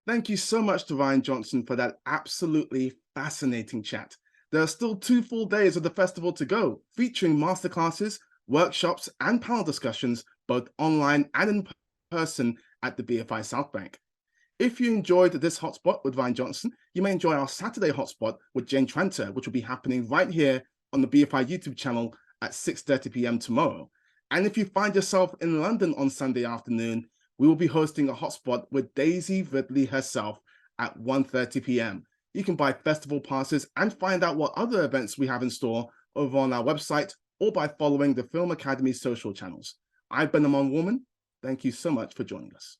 Thank you so much to Rian Johnson for that absolutely fascinating chat. There are still 2 full days of the festival to go, featuring masterclasses, workshops, and panel discussions, both online and in person at the BFI South Bank. If you enjoyed this hotspot with Rian Johnson, you may enjoy our Saturday hotspot with Jane Tranter, which will be happening right here on the BFI YouTube channel at 6:30 p.m. tomorrow. And if you find yourself in London on Sunday afternoon, we will be hosting a hotspot with Daisy Ridley herself at 1:30 p.m. You can buy festival passes and find out what other events we have in store over on our website or by following the Film Academy's social channels. I've been Amon Woman. Thank you so much for joining us.